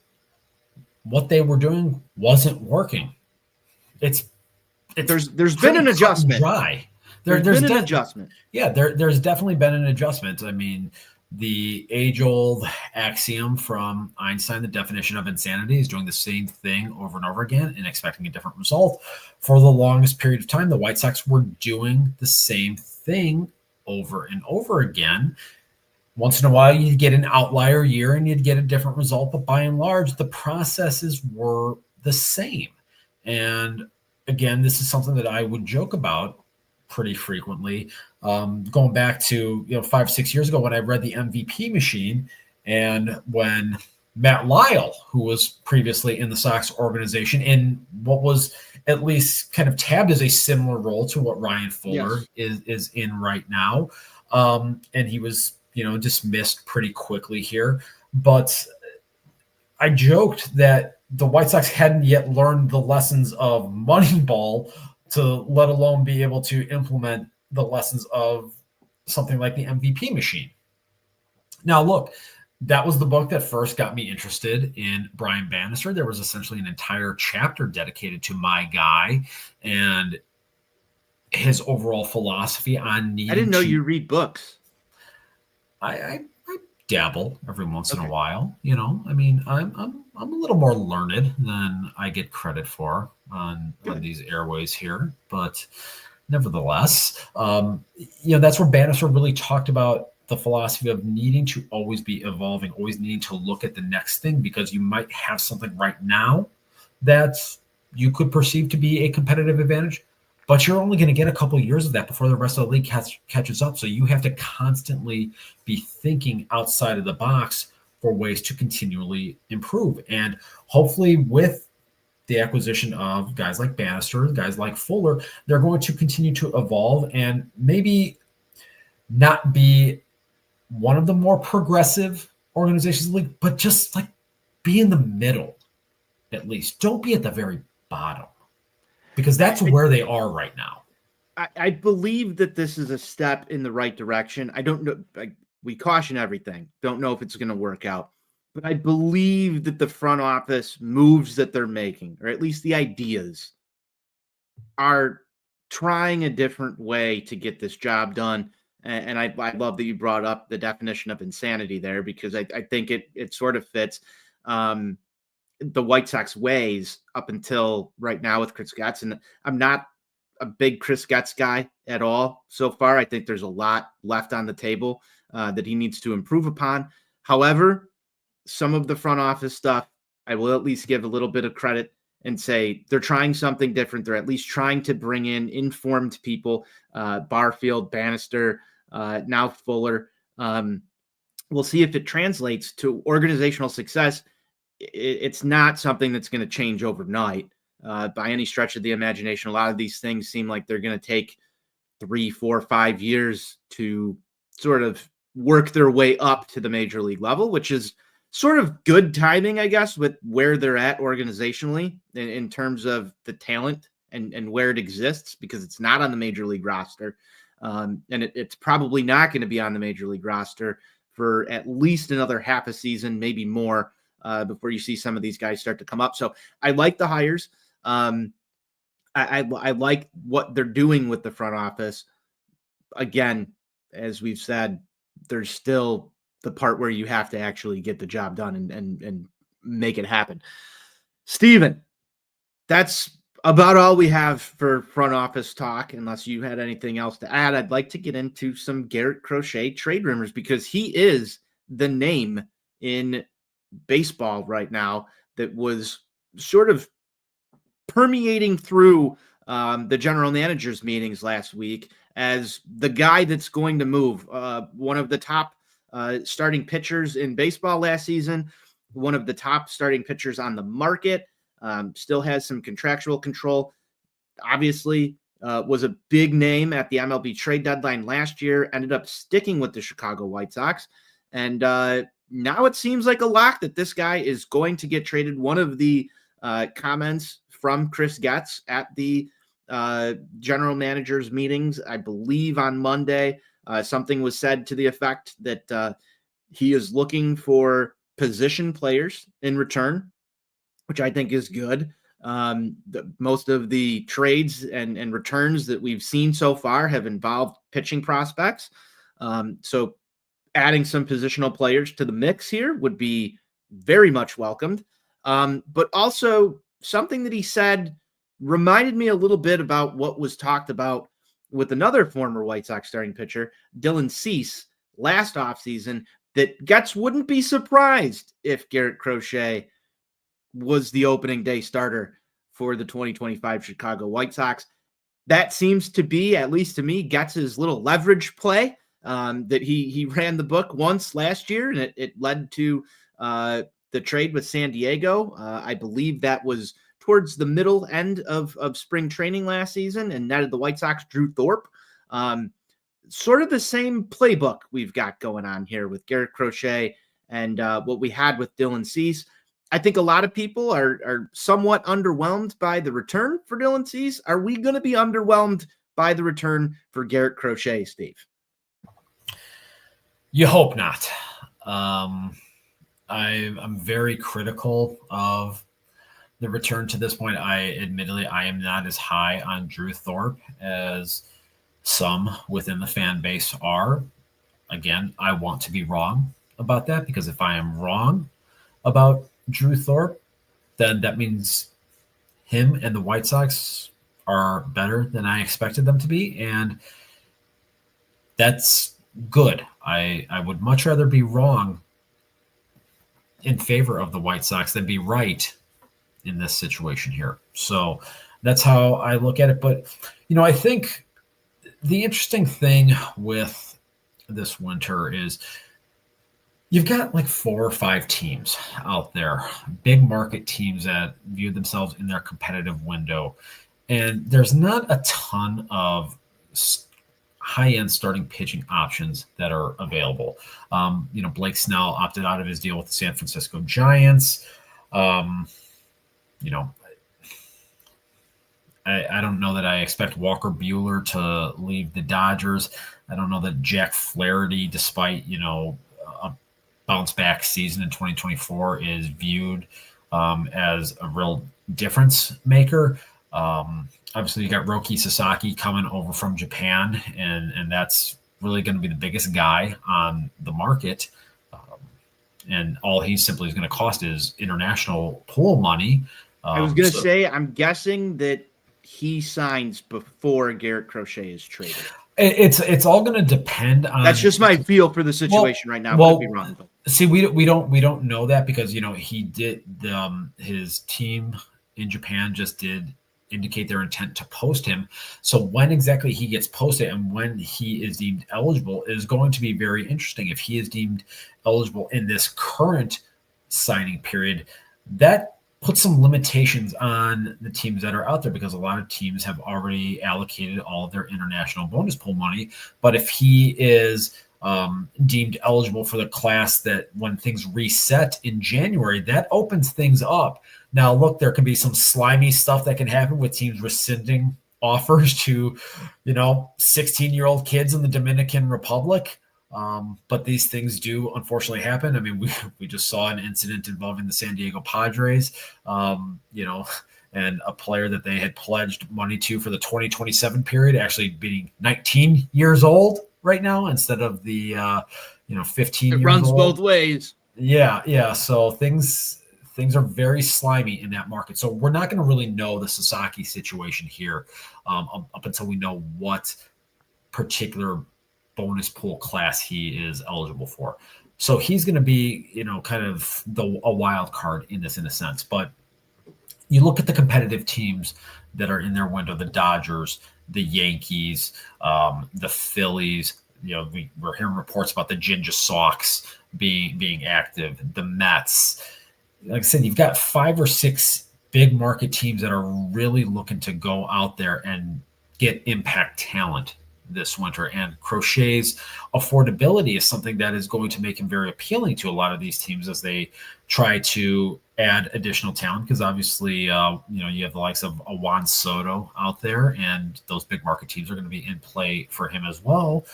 what they were doing wasn't working. It's there's been an adjustment. There's been an adjustment. Yeah, there's definitely been an adjustment. I mean, the age-old axiom from Einstein, the definition of insanity, is doing the same thing over and over again and expecting a different result. For the longest period of time, the White Sox were doing the same thing over and over again. Once in a while, you'd get an outlier year and you'd get a different result. But by and large, the processes were the same. And again, this is something that I would joke about pretty frequently. Going back to 5-6 years ago when I read the MVP machine, and when Matt Lyle, who was previously in the Sox organization in what was at least kind of tabbed as a similar role to what Ryan Fuller is in right now, and he was dismissed pretty quickly here. But I joked that the White Sox hadn't yet learned the lessons of Moneyball to let alone be able to implement the lessons of something like the MVP machine. Now, look, that was the book that first got me interested in Brian Bannister. There was essentially an entire chapter dedicated to my guy and his overall philosophy on needing. I didn't know you read books. I dabble every once in a while. I mean, I'm a little more learned than I get credit for on these airways here, but nevertheless, that's where Bannister really talked about the philosophy of needing to always be evolving, always needing to look at the next thing, because you might have something right now that you could perceive to be a competitive advantage, but you're only going to get a couple of years of that before the rest of the league catches up. So you have to constantly be thinking outside of the box for ways to continually improve. And hopefully with the acquisition of guys like Bannister, guys like Fuller, they're going to continue to evolve and maybe not be one of the more progressive organizations in the league, but just like be in the middle at least. Don't be at the very bottom, because that's where they are right now. I believe that this is a step in the right direction. I don't know. We caution everything. Don't know if it's going to work out. But I believe that the front office moves that they're making, or at least the ideas, are trying a different way to get this job done. And I love that you brought up the definition of insanity there, because I think it sort of fits the White Sox ways up until right now with Chris Getz. And I'm not a big Chris Getz guy at all so far. I think there's a lot left on the table. that he needs to improve upon. However, some of the front office stuff, I will at least give a little bit of credit and say they're trying something different. They're at least trying to bring in informed people, Barfield, Bannister, now Fuller. We'll see if it translates to organizational success. It's not something that's going to change overnight by any stretch of the imagination. A lot of these things seem like they're going to take 3, 4, 5 years to sort of work their way up to the major league level, which is sort of good timing, I guess, with where they're at organizationally in terms of the talent and where it exists, because it's not on the major league roster. And it's probably not going to be on the major league roster for at least another half a season, maybe more, before you see some of these guys start to come up. So I like the hires. I like what they're doing with the front office. Again, as we've said, there's still the part where you have to actually get the job done and make it happen. Steven, that's about all we have for front office talk. Unless you had anything else to add, I'd like to get into some Garrett Crochet trade rumors, because he is the name in baseball right now that was sort of permeating through the general managers meetings last week as the guy that's going to move. One of the top starting pitchers in baseball last season, one of the top starting pitchers on the market, still has some contractual control. Obviously, was a big name at the MLB trade deadline last year, ended up sticking with the Chicago White Sox. And now it seems like a lock that this guy is going to get traded. One of the comments from Chris Getz at the general managers meetings, I believe on Monday, something was said to the effect that he is looking for position players in return, which I think is good. Most of the trades and returns that we've seen so far have involved pitching prospects. So adding some positional players to the mix here would be very much welcomed. But also something that he said reminded me a little bit about what was talked about with another former White Sox starting pitcher, Dylan Cease, last offseason, that Getz wouldn't be surprised if Garrett Crochet was the opening day starter for the 2025 Chicago White Sox. That seems to be, at least to me, Getz's little leverage play that he ran the book once last year, and it led to the trade with San Diego. I believe that was towards the middle end of spring training last season, and netted the White Sox Drew Thorpe. Sort of the same playbook we've got going on here with Garrett Crochet and what we had with Dylan Cease. I think a lot of people are somewhat underwhelmed by the return for Dylan Cease. Are we going to be underwhelmed by the return for Garrett Crochet, Steve? You hope not. I'm very critical of the return to this point. I am not as high on Drew Thorpe as some within the fan base are. Again, I want to be wrong about that, because if I am wrong about Drew Thorpe, then that means him and the White Sox are better than I expected them to be, and that's good. I would much rather be wrong in favor of the White Sox than be right in this situation here. So that's how I look at it. But, I think the interesting thing with this winter is you've got like 4 or 5 teams out there, big market teams that view themselves in their competitive window. And there's not a ton of high-end starting pitching options that are available. Blake Snell opted out of his deal with the San Francisco Giants. I don't know that I expect Walker Buehler to leave the Dodgers. I don't know that Jack Flaherty, despite, a bounce back season in 2024, is viewed as a real difference maker. Obviously, you got Roki Sasaki coming over from Japan, and that's really going to be the biggest guy on the market. And all he simply is going to cost is international pool money. I was going to say, I'm guessing that he signs before Garrett Crochet is traded. It's all going to depend on. That's just my feel for the situation right now. Well, could be wrong, but. See, we don't know that because he did his team in Japan just did indicate their intent to post him. So when exactly he gets posted and when he is deemed eligible is going to be very interesting. If he is deemed eligible in this current signing period, that puts some limitations on the teams that are out there because a lot of teams have already allocated all of their international bonus pool money. But if he is deemed eligible for the class that when things reset in January, that opens things up. Now, look, there can be some slimy stuff that can happen with teams rescinding offers to, 16-year-old kids in the Dominican Republic. But these things do unfortunately happen. I mean, we just saw an incident involving the San Diego Padres, and a player that they had pledged money to for the 2027 period actually being 19 years old right now instead of the 15 years old. It runs both ways. Yeah. So things are very slimy in that market. So we're not going to really know the Sasaki situation here up until we know what particular bonus pool class he is eligible for. So he's going to be, kind of a wild card in this, in a sense. But you look at the competitive teams that are in their window, the Dodgers, the Yankees, the Phillies. We're hearing reports about the Ginger Sox being active, the Mets. Like I said, you've got 5 or 6 big market teams that are really looking to go out there and get impact talent this winter. And Crochet's affordability is something that is going to make him very appealing to a lot of these teams as they try to add additional talent. Because obviously, you have the likes of a Juan Soto out there, and those big market teams are going to be in play for him as well.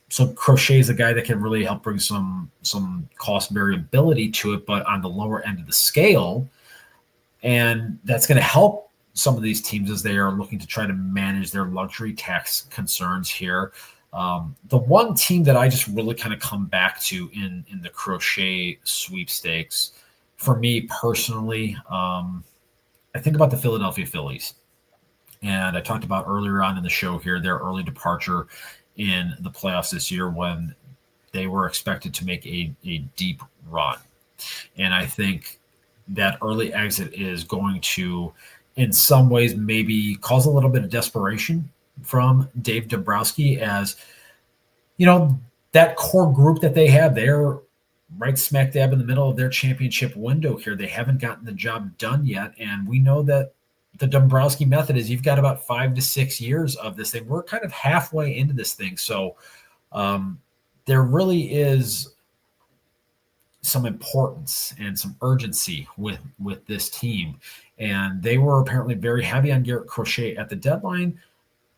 So Crochet is a guy that can really help bring some cost variability to it, but on the lower end of the scale. And that's going to help some of these teams as they are looking to try to manage their luxury tax concerns here. The one team that I just really kind of come back to in the Crochet sweepstakes, for me personally, I think about the Philadelphia Phillies. And I talked about earlier on in the show here, their early departure in the playoffs this year when they were expected to make a deep run. And I think that early exit is going to, in some ways, maybe cause a little bit of desperation from Dave Dombrowski as, that core group that they have, they're right smack dab in the middle of their championship window here. They haven't gotten the job done yet. And we know that the Dombrowski method is you've got about 5 to 6 years of this thing. We're kind of halfway into this thing. So there really is some importance and some urgency with this team. And they were apparently very heavy on Garrett Crochet at the deadline.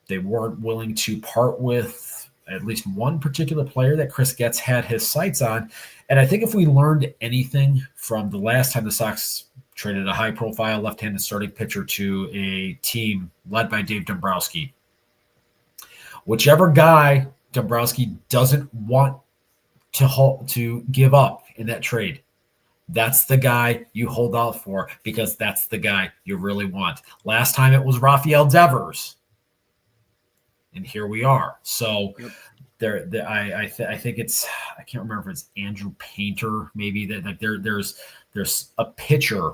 They weren't willing to part with at least one particular player that Chris Getz had his sights on. And I think if we learned anything from the last time the Sox traded a high-profile left-handed starting pitcher to a team led by Dave Dombrowski, whichever guy Dombrowski doesn't want to give up in that trade, that's the guy you hold out for because that's the guy you really want. Last time it was Rafael Devers, and here we are. So I think it's, I can't remember if it's Andrew Painter, maybe that like there's a pitcher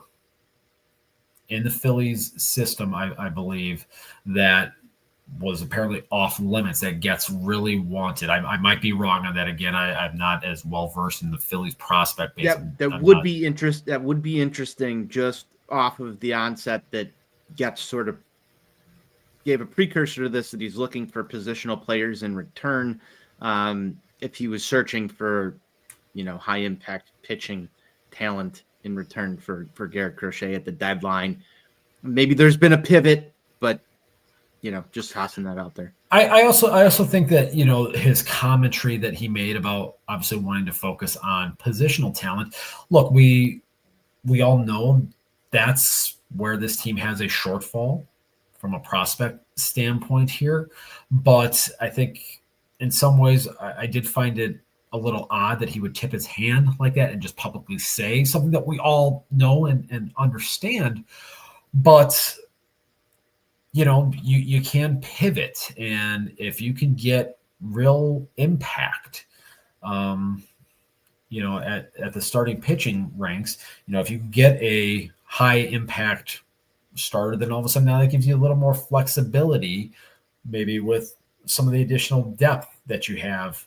in the Phillies system, I believe, that was apparently off limits that Getz really wanted. I might be wrong on that. Again, I'm not as well versed in the Phillies prospect base. That would be interesting just off of the onset that Getz sort of gave a precursor to this, that he's looking for positional players in return. If he was searching for, high impact pitching talent in return for Garrett Crochet at the deadline, maybe there's been a pivot, but just tossing that out there. I also think that, his commentary that he made about obviously wanting to focus on positional talent. Look, we all know that's where this team has a shortfall from a prospect standpoint here. But I think in some ways I did find it a little odd that he would tip his hand like that and just publicly say something that we all know and understand. But you can pivot, and if you can get real impact, at the starting pitching ranks, if you get a high impact starter, then all of a sudden now that gives you a little more flexibility, maybe with some of the additional depth that you have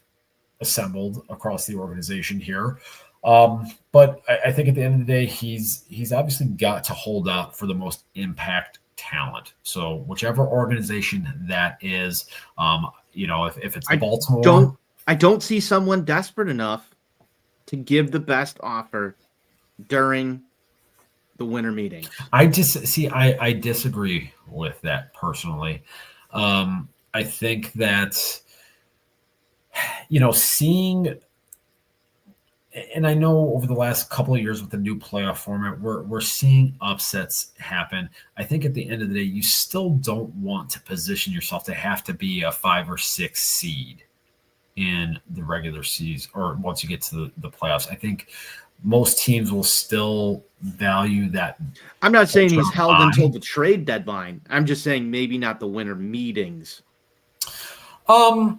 assembled across the organization here. But I think at the end of the day, he's obviously got to hold out for the most impact talent. So whichever organization that is, if it's Baltimore, I don't see someone desperate enough to give the best offer during the winter meeting. I disagree with that personally. I think that seeing, and I know over the last couple of years with the new playoff format, we're seeing upsets happen. I think at the end of the day, you still don't want to position yourself to have to be a 5 or 6 seed in the regular season or once you get to the playoffs. I think most teams will still value that. I'm not saying he's held until the trade deadline. I'm just saying maybe not the winter meetings. The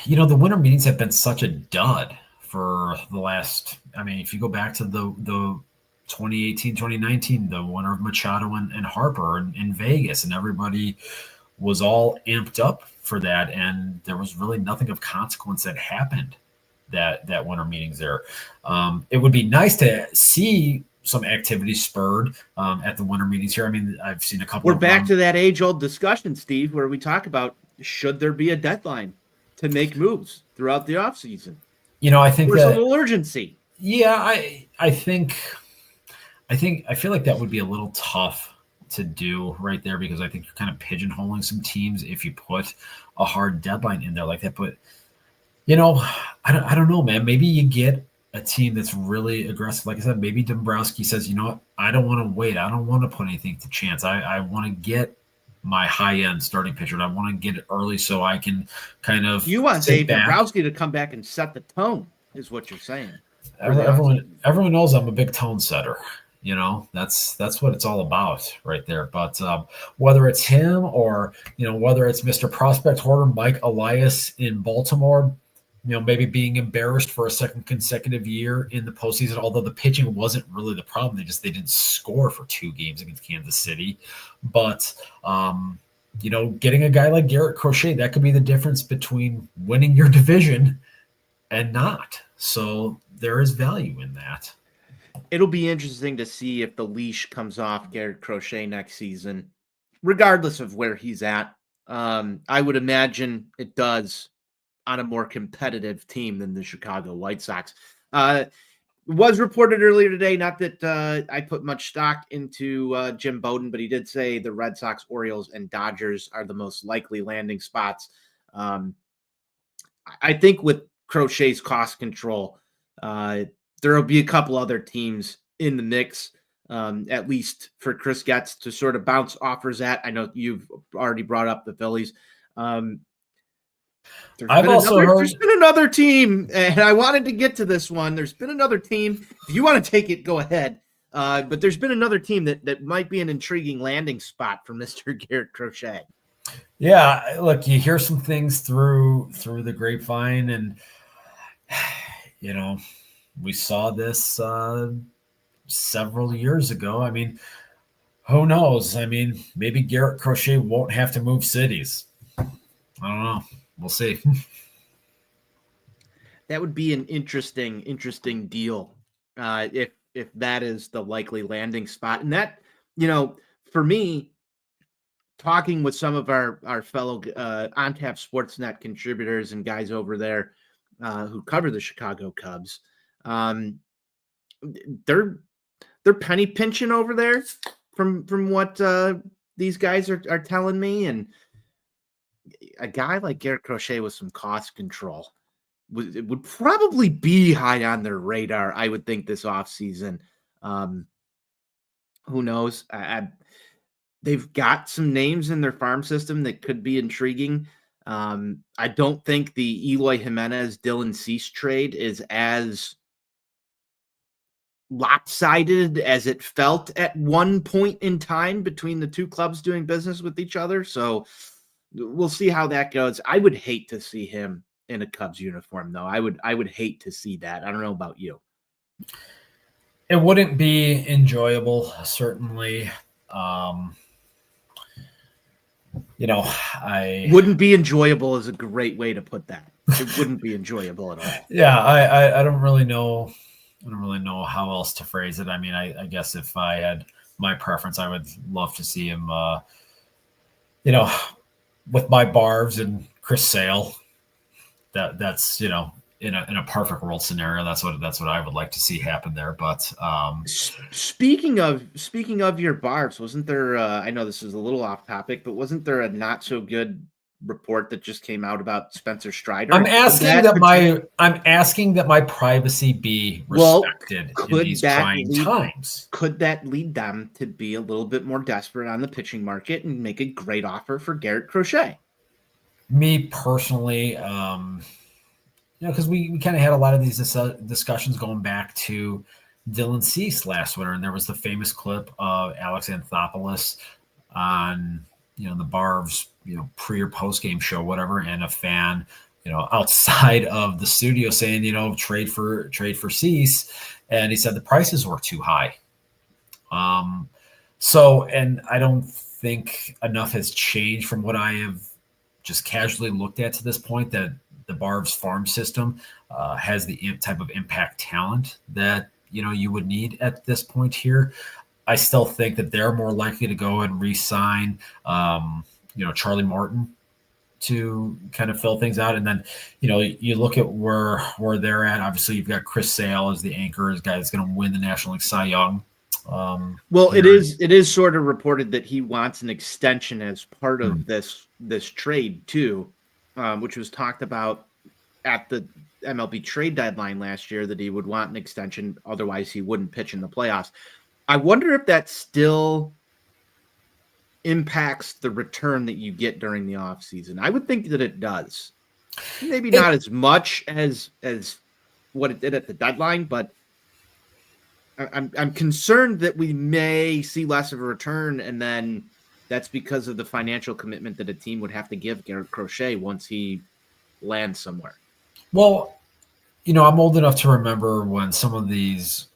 winter meetings have been such a dud for the last, if you go back to the 2018, 2019, the winter of Machado and Harper in Vegas, and everybody was all amped up for that, and there was really nothing of consequence that happened that winter meetings there. It would be nice to see some activity spurred at the winter meetings here. I've seen a couple. We're back to that age-old discussion, Steve, where we talk about should there be a deadline to make moves throughout the offseason? I think there's a little urgency. Yeah, I feel like that would be a little tough to do right there, because I think you're kind of pigeonholing some teams if you put a hard deadline in there like that. But I don't know, man. Maybe you get a team that's really aggressive. Like I said, maybe Dombrowski says, what, I don't want to wait. I don't want to put anything to chance. I want to get my high-end starting pitcher, and I want to get it early so I can kind of. You want Dave Dombrowski to come back and set the tone, is what you're saying. Everyone knows I'm a big tone setter. That's what it's all about right there. But whether it's him or whether it's Mr. Prospect Hoarder Mike Elias in Baltimore, maybe being embarrassed for a second consecutive year in the postseason, although the pitching wasn't really the problem. They didn't score for 2 games against Kansas City. But, getting a guy like Garrett Crochet, that could be the difference between winning your division and not. So there is value in that. It'll be interesting to see if the leash comes off Garrett Crochet next season, regardless of where he's at. I would imagine it does on a more competitive team than the Chicago White Sox. It was reported earlier today, not that I put much stock into Jim Bowden, but he did say the Red Sox, Orioles, and Dodgers are the most likely landing spots. I think with Crochet's cost control, there will be a couple other teams in the mix, at least for Chris Getz to sort of bounce offers at. I know you've already brought up the Phillies. There's been another team, and I wanted to get to this one. There's been another team. If you want to take it, go ahead. But there's been another team that might be an intriguing landing spot for Mr. Garrett Crochet. Yeah, look, you hear some things through the grapevine, and we saw this several years ago. Who knows? Maybe Garrett Crochet won't have to move cities. I don't know. We'll see. That would be an interesting deal if that is the likely landing spot. And that, for me, talking with some of our fellow On Tap Sportsnet contributors and guys over there who cover the Chicago Cubs, they're penny pinching over there from what these guys are telling me. And a guy like Garrett Crochet with some cost control would probably be high on their radar, I would think, this offseason. Who knows? They've got some names in their farm system that could be intriguing. I don't think the Eloy Jimenez, Dylan Cease trade is as lopsided as it felt at one point in time between the two clubs doing business with each other. So we'll see how that goes. I would hate to see him in a Cubs uniform, though. I would hate to see that. I don't know about you. It wouldn't be enjoyable, certainly. I wouldn't be enjoyable is a great way to put that. It wouldn't be enjoyable at all. Yeah, I don't really know. I don't really know how else to phrase it. I mean, I guess if I had my preference, I would love to see him, with my Barbs and Chris Sale. That's in a perfect world scenario, that's what I would like to see happen there. But speaking of your Barbs, wasn't there? I know this is a little off topic, but wasn't there a not so good report that just came out about Spencer Strider? I'm asking that my privacy be respected in these trying times. Could that lead them to be a little bit more desperate on the pitching market and make a great offer for Garrett Crochet? Me personally, because we kind of had a lot of these discussions going back to Dylan Cease last winter, and there was the famous clip of Alex Anthopoulos on the Barb's pre or post game show, whatever, and a fan outside of the studio saying trade for Cease, and he said the prices were too high. And I don't think enough has changed from what I have just casually looked at to this point, that the Barb's farm system has the type of impact talent that you would need at this point here. I still think that they're more likely to go and re-sign Charlie Morton to kind of fill things out. And then you look at where they're at. Obviously you've got Chris Sale as the anchor, as guy that's going to win the National League Cy Young. It is sort of reported that he wants an extension as part of this trade too, which was talked about at the MLB trade deadline last year, that he would want an extension. Otherwise he wouldn't pitch in the playoffs. I wonder if that still impacts the return that you get during the offseason. I would think that it does. Maybe not as much as what it did at the deadline, but I'm concerned that we may see less of a return, and then that's because of the financial commitment that a team would have to give Garrett Crochet once he lands somewhere. Well, I'm old enough to remember when some of these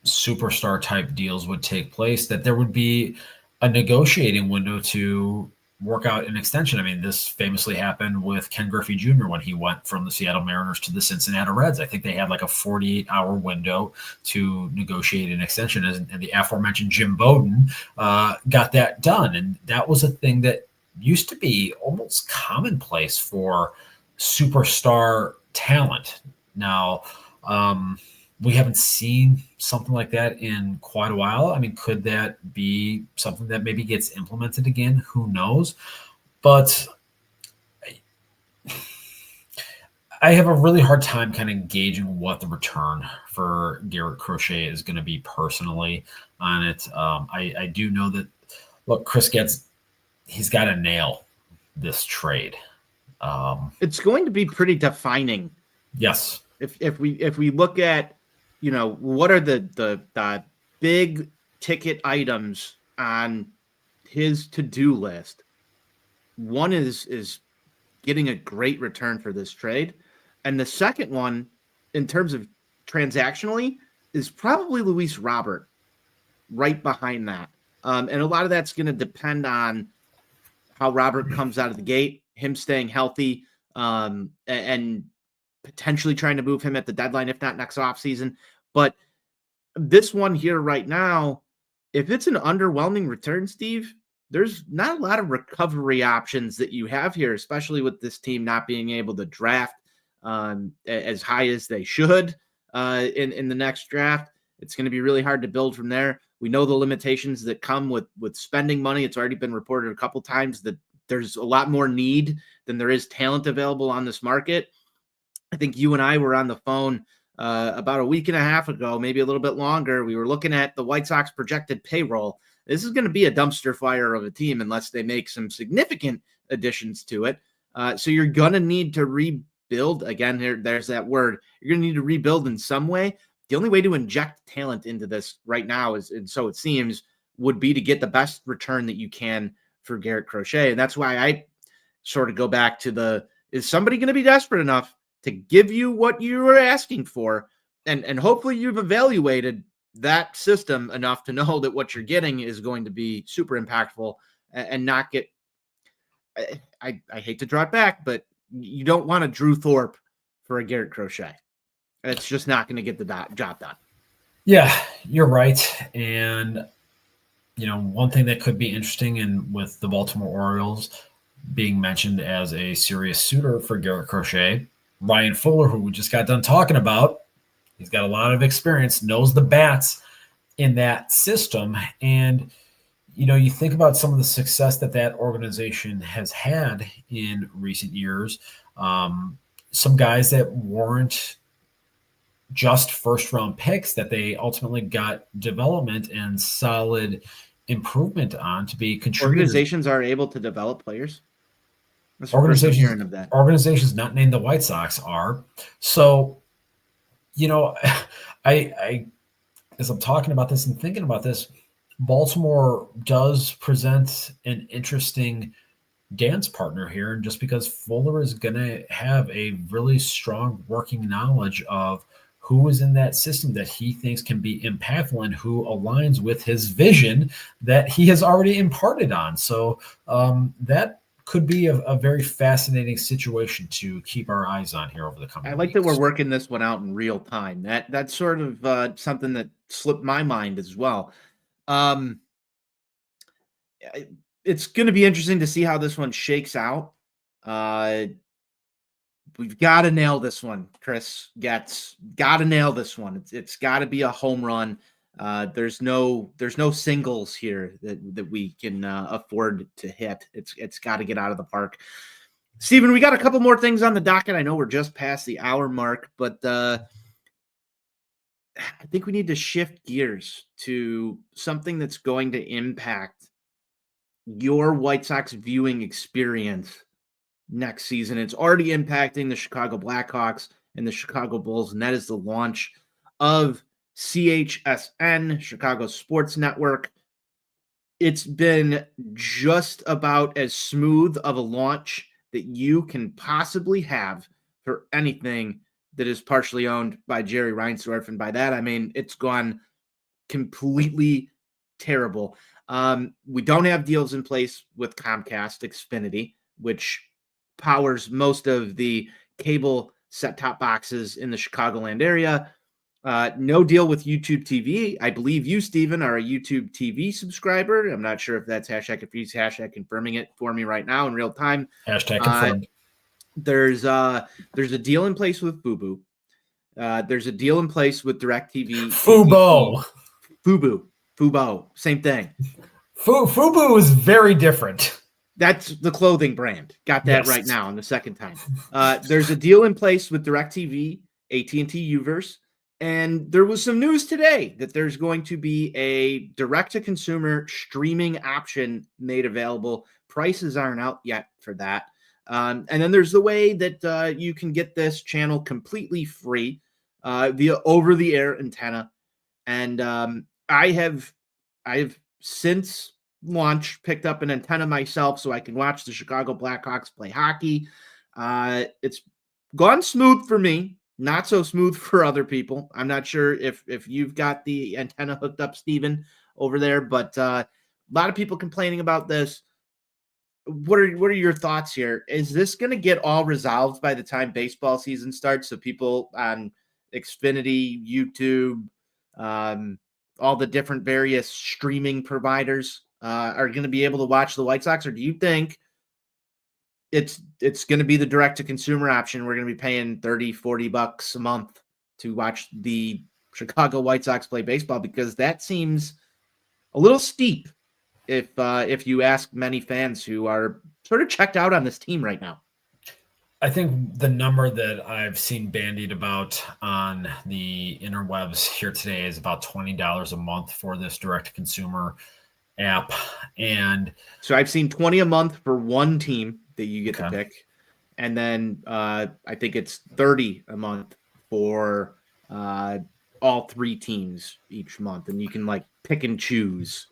superstar type deals would take place, that there would be a negotiating window to work out an extension. I mean, this famously happened with Ken Griffey Jr. when he went from the Seattle Mariners to the Cincinnati Reds. I think they had like a 48-hour window to negotiate an extension, and the aforementioned Jim Bowden got that done. And that was a thing that used to be almost commonplace for superstar talent. Now, we haven't seen something like that in quite a while. I mean, could that be something that maybe gets implemented again? Who knows? But I have a really hard time kind of gauging what the return for Garrett Crochet is going to be personally on it. I do know that, look, he's got to nail this trade. It's going to be pretty defining. Yes. If we look at, what are the big ticket items on his to-do list, one is getting a great return for this trade. And the second one, in terms of transactionally, is probably Luis Robert right behind that. And a lot of that's going to depend on how Robert comes out of the gate, him staying healthy, and potentially trying to move him at the deadline, if not next offseason. But this one here right now, if it's an underwhelming return, Steve, there's not a lot of recovery options that you have here, especially with this team not being able to draft as high as they should in the next draft. It's going to be really hard to build from there. We know the limitations that come with spending money. It's already been reported a couple times that there's a lot more need than there is talent available on this market. I think you and I were on the phone about a week and a half ago, maybe a little bit longer. We were looking at the White Sox projected payroll. This is going to be a dumpster fire of a team unless they make some significant additions to it. So you're going to need to rebuild. Again, there's that word. You're going to need to rebuild in some way. the only way to inject talent into this right now is, and so it seems, would be to get the best return that you can for Garrett Crochet. And that's why I sort of go back to is somebody going to be desperate enough to give you what you were asking for? And hopefully you've evaluated that system enough to know that what you're getting is going to be super impactful and not get, I hate to draw it back, but you don't want a Drew Thorpe for a Garrett Crochet. It's just not going to get the job done. Yeah, you're right. And, one thing that could be interesting, and with the Baltimore Orioles being mentioned as a serious suitor for Garrett Crochet, Ryan Fuller, who we just got done talking about, he's got a lot of experience, knows the bats in that system. And, you think about some of the success that organization has had in recent years. Some guys that weren't just first-round picks, that they ultimately got development and solid improvement on to be contributors. Organizations are able to develop players. That's the first I'm hearing of that. Organizations not named the White Sox are. So, I as I'm talking about this and thinking about this, Baltimore does present an interesting dance partner here. And just because Fuller is going to have a really strong working knowledge of who is in that system that he thinks can be impactful and who aligns with his vision that he has already imparted on. So that could be a very fascinating situation to keep our eyes on here over the coming weeks. That we're working this one out in real time. That's sort of something that slipped my mind as well. It's going to be interesting to see how this one shakes out. We've got to nail this one, Chris. Got to nail this one. It's got to be a home run. There's no singles here that we can afford to hit. It's got to get out of the park. Steven, we got a couple more things on the docket. I know we're just past the hour mark, but I think we need to shift gears to something that's going to impact your White Sox viewing experience next season. It's already impacting the Chicago Blackhawks and the Chicago Bulls, and that is the launch of CHSN, Chicago Sports Network. It's been just about as smooth of a launch that you can possibly have for anything that is partially owned by Jerry Reinsdorf. And by that, I mean, it's gone completely terrible. We don't have deals in place with Comcast Xfinity, which powers most of the cable set-top boxes in the Chicagoland area. No deal with YouTube TV. I believe you, Steven, are a YouTube TV subscriber. I'm not sure if that's hashtag confirming it for me right now in real time. Hashtag confirmed. There's a deal in place with Fubo. There's a deal in place with DirecTV. Fubo, same thing. Fubo is very different. That's the clothing brand. Got that right now on the second time. There's a deal in place with DirecTV, AT&T Uverse, and there was some news today that there's going to be a direct-to-consumer streaming option made available. Prices aren't out yet for that. And then there's the way that you can get this channel completely free via over-the-air antenna. And I have since launch picked up an antenna myself so I can watch the Chicago Blackhawks play hockey. It's gone smooth for me, not so smooth for other people. I'm not sure if you've got the antenna hooked up, Steven, over there, but a lot of people complaining about this. What are your thoughts here? Is this going to get all resolved by the time baseball season starts? So people on Xfinity, YouTube, all the different various streaming providers are going to be able to watch the White Sox, or do you think it's going to be the direct-to-consumer option? We're going to be paying $30-$40 a month to watch the Chicago White Sox play baseball, because that seems a little steep if you ask many fans who are sort of checked out on this team right now. I think the number that I've seen bandied about on the interwebs here today is about $20 a month for this direct-to-consumer app. And so I've seen $20 a month for one team that you get to pick. And then I think it's $30 a month for all 3 teams each month, and you can like pick and choose.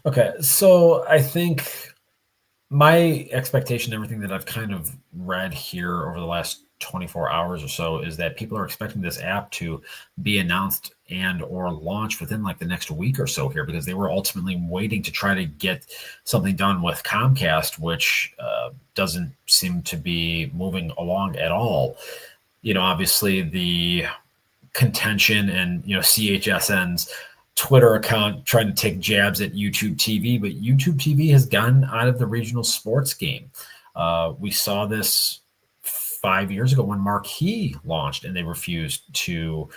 Okay, so I think my expectation, everything that I've kind of read here over the last 24 hours or so, is that people are expecting this app to be announced and or launched within like the next week or so here, because they were ultimately waiting to try to get something done with Comcast, which doesn't seem to be moving along at all. Obviously the contention and, CHSN's Twitter account trying to take jabs at YouTube TV, but YouTube TV has gotten out of the regional sports game. We saw this 5 years ago when Marquee launched, and they refused to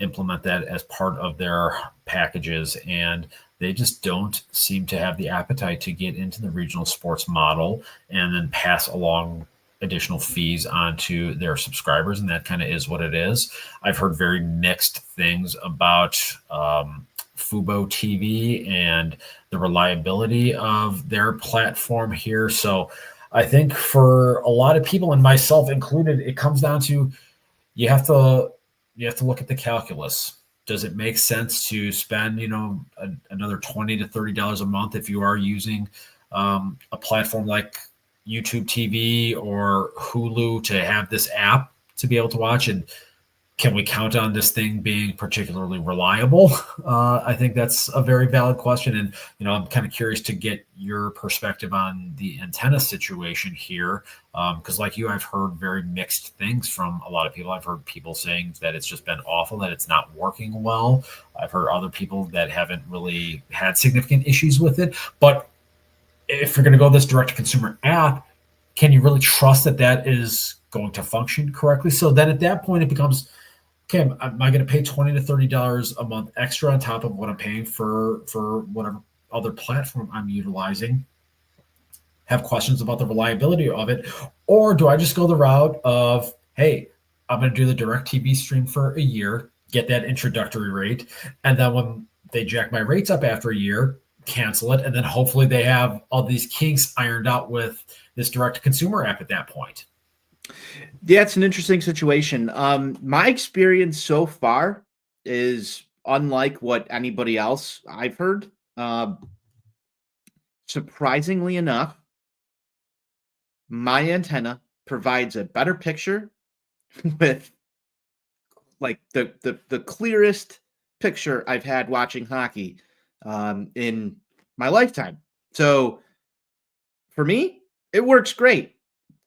implement that as part of their packages. And they just don't seem to have the appetite to get into the regional sports model and then pass along additional fees onto their subscribers. And that kind of is what it is. I've heard very mixed things about Fubo TV and the reliability of their platform here. So I think for a lot of people, and myself included, it comes down to you have to look at the calculus. Does it make sense to spend another $20 to $30 a month if you are using a platform like YouTube TV or Hulu to have this app to be able to watch? And can we count on this thing being particularly reliable? I think that's a very valid question. And, I'm kind of curious to get your perspective on the antenna situation here. Because like you, I've heard very mixed things from a lot of people. I've heard people saying that it's just been awful, that it's not working well. I've heard other people that haven't really had significant issues with it. But if you're going to go this direct-to-consumer app, can you really trust that that is going to function correctly? So then at that point, it becomes, okay, am I going to pay $20 to $30 a month extra on top of what I'm paying for whatever other platform I'm utilizing? Have questions about the reliability of it? Or do I just go the route of, hey, I'm going to do the direct TV stream for a year, get that introductory rate, and then when they jack my rates up after a year, cancel it, and then hopefully they have all these kinks ironed out with this direct-to-consumer app at that point? Yeah, it's an interesting situation. My experience so far is unlike what anybody else I've heard. Surprisingly enough, my antenna provides a better picture with like the clearest picture I've had watching hockey in my lifetime. So for me, it works great.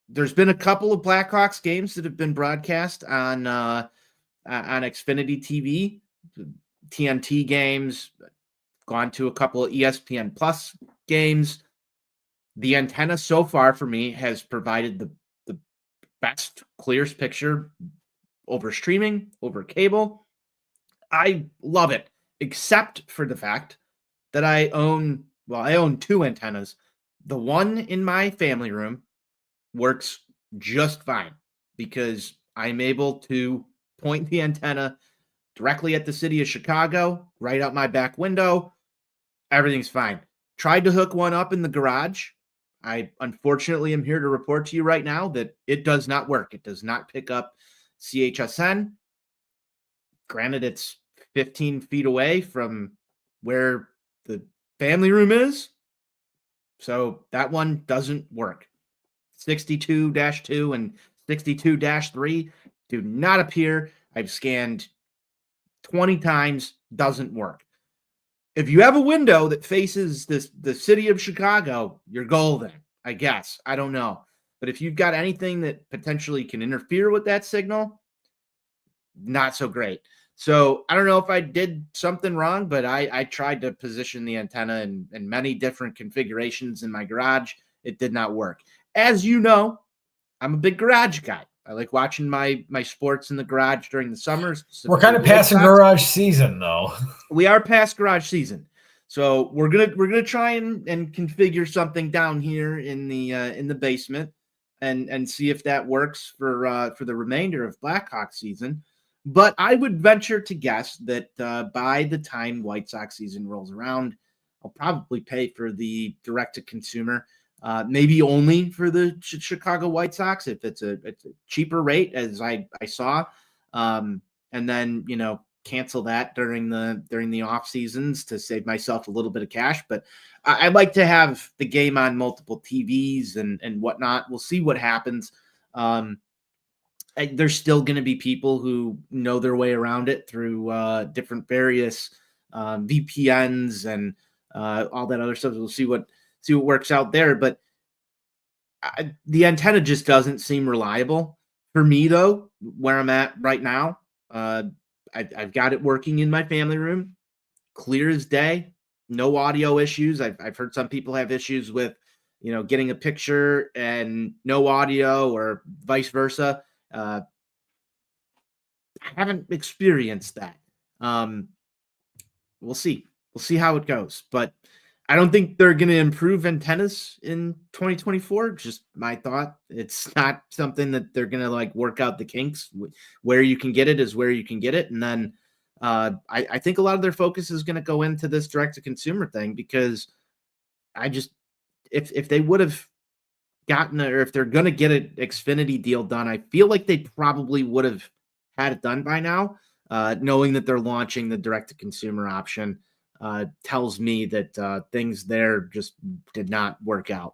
There's been a couple of Blackhawks games that have been broadcast on Xfinity TV, TNT games, gone to a couple of ESPN Plus games. The antenna so far for me has provided the best, clearest picture over streaming, over cable. I love it, except for the fact that I own 2 antennas. The one in my family room works just fine because I'm able to point the antenna directly at the city of Chicago, right out my back window. Everything's fine. Tried to hook one up in the garage. I unfortunately am here to report to you right now that it does not work. It does not pick up CHSN. Granted, it's 15 feet away from where the family room is. So that one doesn't work. 62-2 and 62-3 do not appear. I've scanned 20 times, doesn't work. If you have a window that faces the city of Chicago, you're golden, I guess. I don't know. But if you've got anything that potentially can interfere with that signal, not so great. So I don't know if I did something wrong, but I tried to position the antenna in many different configurations in my garage. It did not work. As you know, I'm a big garage guy. I like watching my sports in the garage during the summers. We're kind of passing garage season, though. We are past garage season, so we're gonna try and configure something down here in the basement and see if that works for the remainder of Blackhawks season. But I would venture to guess that by the time White Sox season rolls around, I'll probably pay for the direct-to-consumer, maybe only for the Chicago White Sox if it's a cheaper rate, as I saw. and then, cancel that during the off seasons to save myself a little bit of cash. But I like to have the game on multiple TVs and whatnot. We'll see what happens. There's still going to be people who know their way around it through different various VPNs and all that other stuff. We'll see what works out there. But the antenna just doesn't seem reliable for me, though, where I'm at right now. I've got it working in my family room, clear as day, no audio issues. I've heard some people have issues with, getting a picture and no audio or vice versa. I haven't experienced that. We'll see. We'll see how it goes. But I don't think they're going to improve antennas in 2024. Just my thought. It's not something that they're going to work out the kinks. Where you can get it is where you can get it. And then I think a lot of their focus is going to go into this direct-to-consumer thing, because if they would have gotten or if they're going to get an Xfinity deal done, I feel like they probably would have had it done by now, knowing that they're launching the direct-to-consumer option. Tells me that things there just did not work out.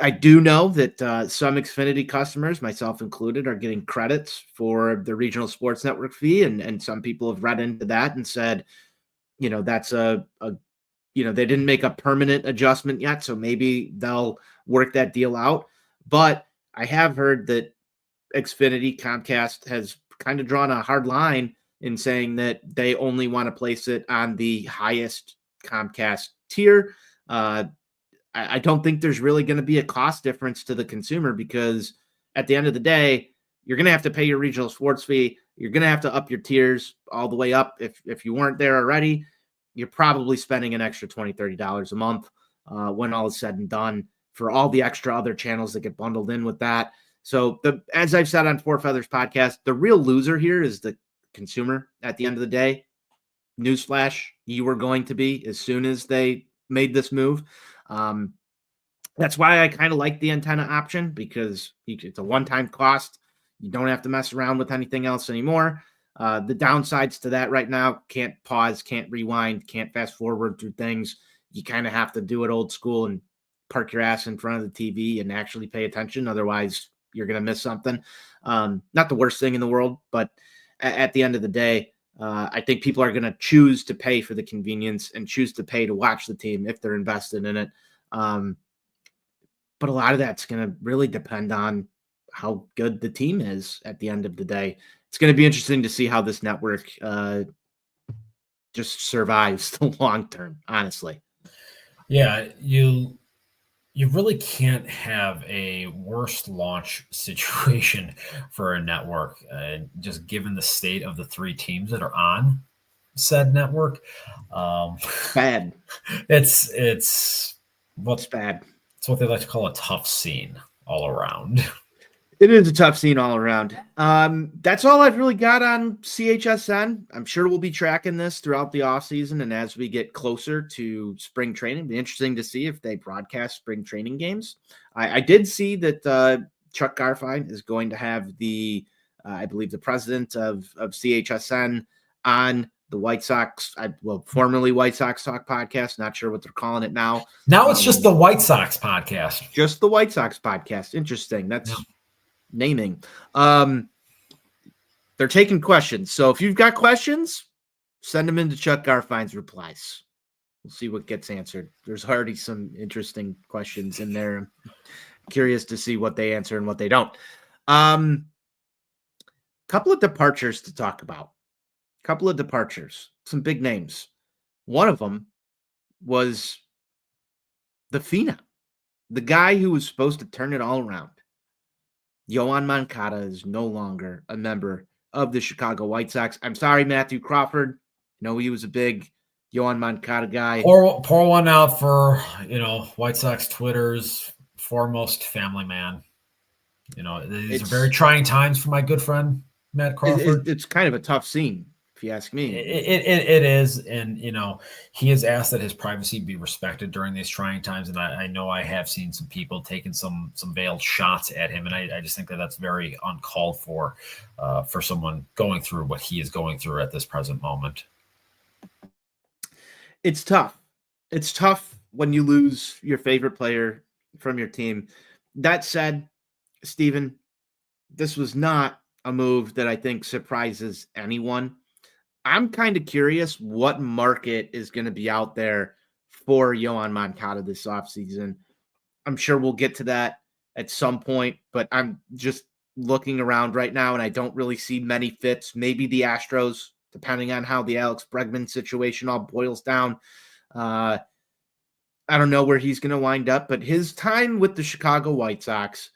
I do know that some Xfinity customers, myself included, are getting credits for the regional sports network fee, and some people have read into that and said, that's they didn't make a permanent adjustment yet, so maybe they'll work that deal out. But I have heard that Xfinity, Comcast, has kind of drawn a hard line in saying that they only want to place it on the highest Comcast tier. I don't think there's really going to be a cost difference to the consumer, because at the end of the day, you're going to have to pay your regional sports fee. You're going to have to up your tiers all the way up. If you weren't there already, you're probably spending an extra $20, $30 a month when all is said and done, for all the extra other channels that get bundled in with that. So as I've said on Four Feathers podcast, the real loser here is the consumer at the end of the day. Newsflash, you were going to be as soon as they made this move. That's why I kind of like the antenna option, because it's a one-time cost. You don't have to mess around with anything else anymore. The downsides to that right now: can't pause, can't rewind, can't fast forward through things. You kind of have to do it old school and park your ass in front of the TV and actually pay attention. Otherwise, you're going to miss something. Not the worst thing in the world, but at the end of the day, I think people are going to choose to pay for the convenience and choose to pay to watch the team if they're invested in it. But a lot of that's going to really depend on how good the team is at the end of the day. It's going to be interesting to see how this network just survives the long term, honestly. Yeah, you really can't have a worse launch situation for a network, just given the state of the three teams that are on said network. Bad. It's bad. It's what they like to call a tough scene all around. It is a tough scene all around. That's all I've really got on CHSN. I'm sure we'll be tracking this throughout the offseason and as we get closer to spring training. It'll be interesting to see if they broadcast spring training games. I did see that Chuck Garfien is going to have I believe the president of CHSN on the White Sox, formerly White Sox Talk podcast. Not sure what they're calling it now. Now it's just the White Sox podcast. Just the White Sox podcast. Interesting. That's naming. They're taking questions. So if you've got questions, send them into Chuck Garfien's replies. We'll see what gets answered. There's already some interesting questions in there. I'm curious to see what they answer and what they don't. Couple of departures to talk about. Some big names. One of them was the Phenom, the guy who was supposed to turn it all around. Yoan Moncada is no longer a member of the Chicago White Sox. I'm sorry, Matthew Crawford. He was a big Yoan Moncada guy. Pour one out for, White Sox Twitter's foremost family man. These are very trying times for my good friend, Matt Crawford. It's kind of a tough scene if you ask me. It is. And, he has asked that his privacy be respected during these trying times. And I know I have seen some people taking some veiled shots at him. And I just think that that's very uncalled for someone going through what he is going through at this present moment. It's tough. It's tough when you lose your favorite player from your team. That said, Steven, this was not a move that I think surprises anyone. I'm kind of curious what market is going to be out there for Yoan Moncada this offseason. I'm sure we'll get to that at some point, but I'm just looking around right now and I don't really see many fits. Maybe the Astros, depending on how the Alex Bregman situation all boils down. I don't know where he's going to wind up, but his time with the Chicago White Sox,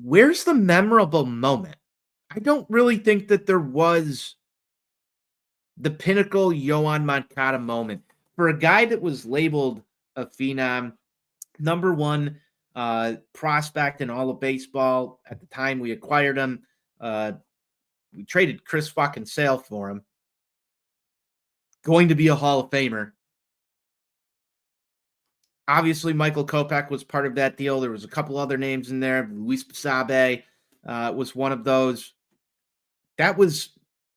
where's the memorable moment? I don't really think that there was the pinnacle Yoan Moncada moment for a guy that was labeled a phenom, number one prospect in all of baseball. At the time we acquired him, we traded Chris fucking Sale for him. Going to be a Hall of Famer. Obviously, Michael Kopech was part of that deal. There was a couple other names in there. Luis Basabe was one of those. That was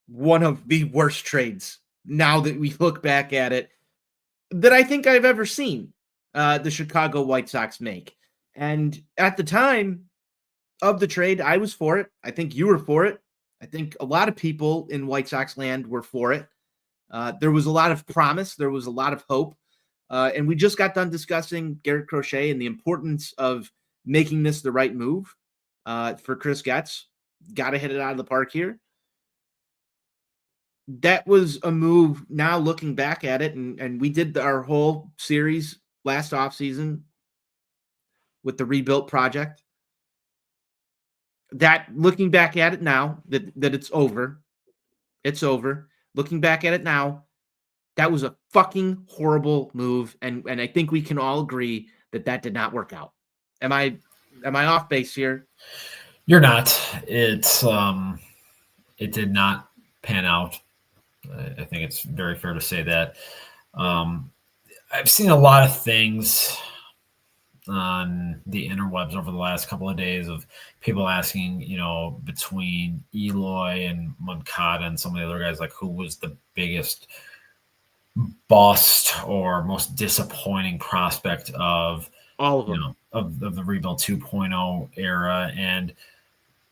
one of the worst trades, now that we look back at it, that I think I've ever seen the Chicago White Sox make. And at the time of the trade, I was for it. I think you were for it. I think a lot of people in White Sox land were for it. There was a lot of promise. There was a lot of hope. And we just got done discussing Garrett Crochet and the importance of making this the right move for Chris Getz. Got to hit it out of the park here. That was a move now looking back at it. And we did our whole series last offseason with the rebuilt project. That looking back at it now, that it's over. It's over. Looking back at it now, that was a fucking horrible move, and I think we can all agree that did not work out. Am I off base here? You're not. It did not pan out. I think it's very fair to say that. I've seen a lot of things on the interwebs over the last couple of days of people asking, between Eloy and Moncada and some of the other guys, like who was the biggest bust or most disappointing prospect of all of them, of the rebuild 2.0 era. And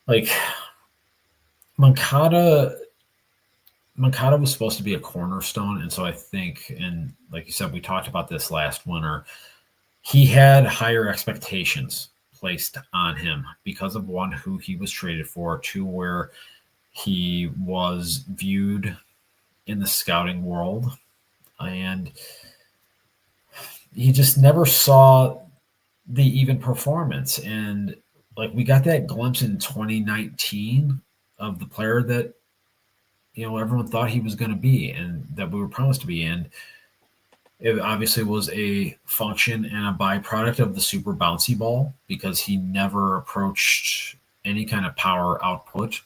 like Moncada was supposed to be a cornerstone. And so I think, and like you said, we talked about this last winter, he had higher expectations placed on him because of one, who he was traded for, two, where he was viewed in the scouting world. And he just never saw the even performance. And like we got that glimpse in 2019 of the player that, everyone thought he was going to be and that we were promised to be. And it obviously was a function and a byproduct of the super bouncy ball because he never approached any kind of power output,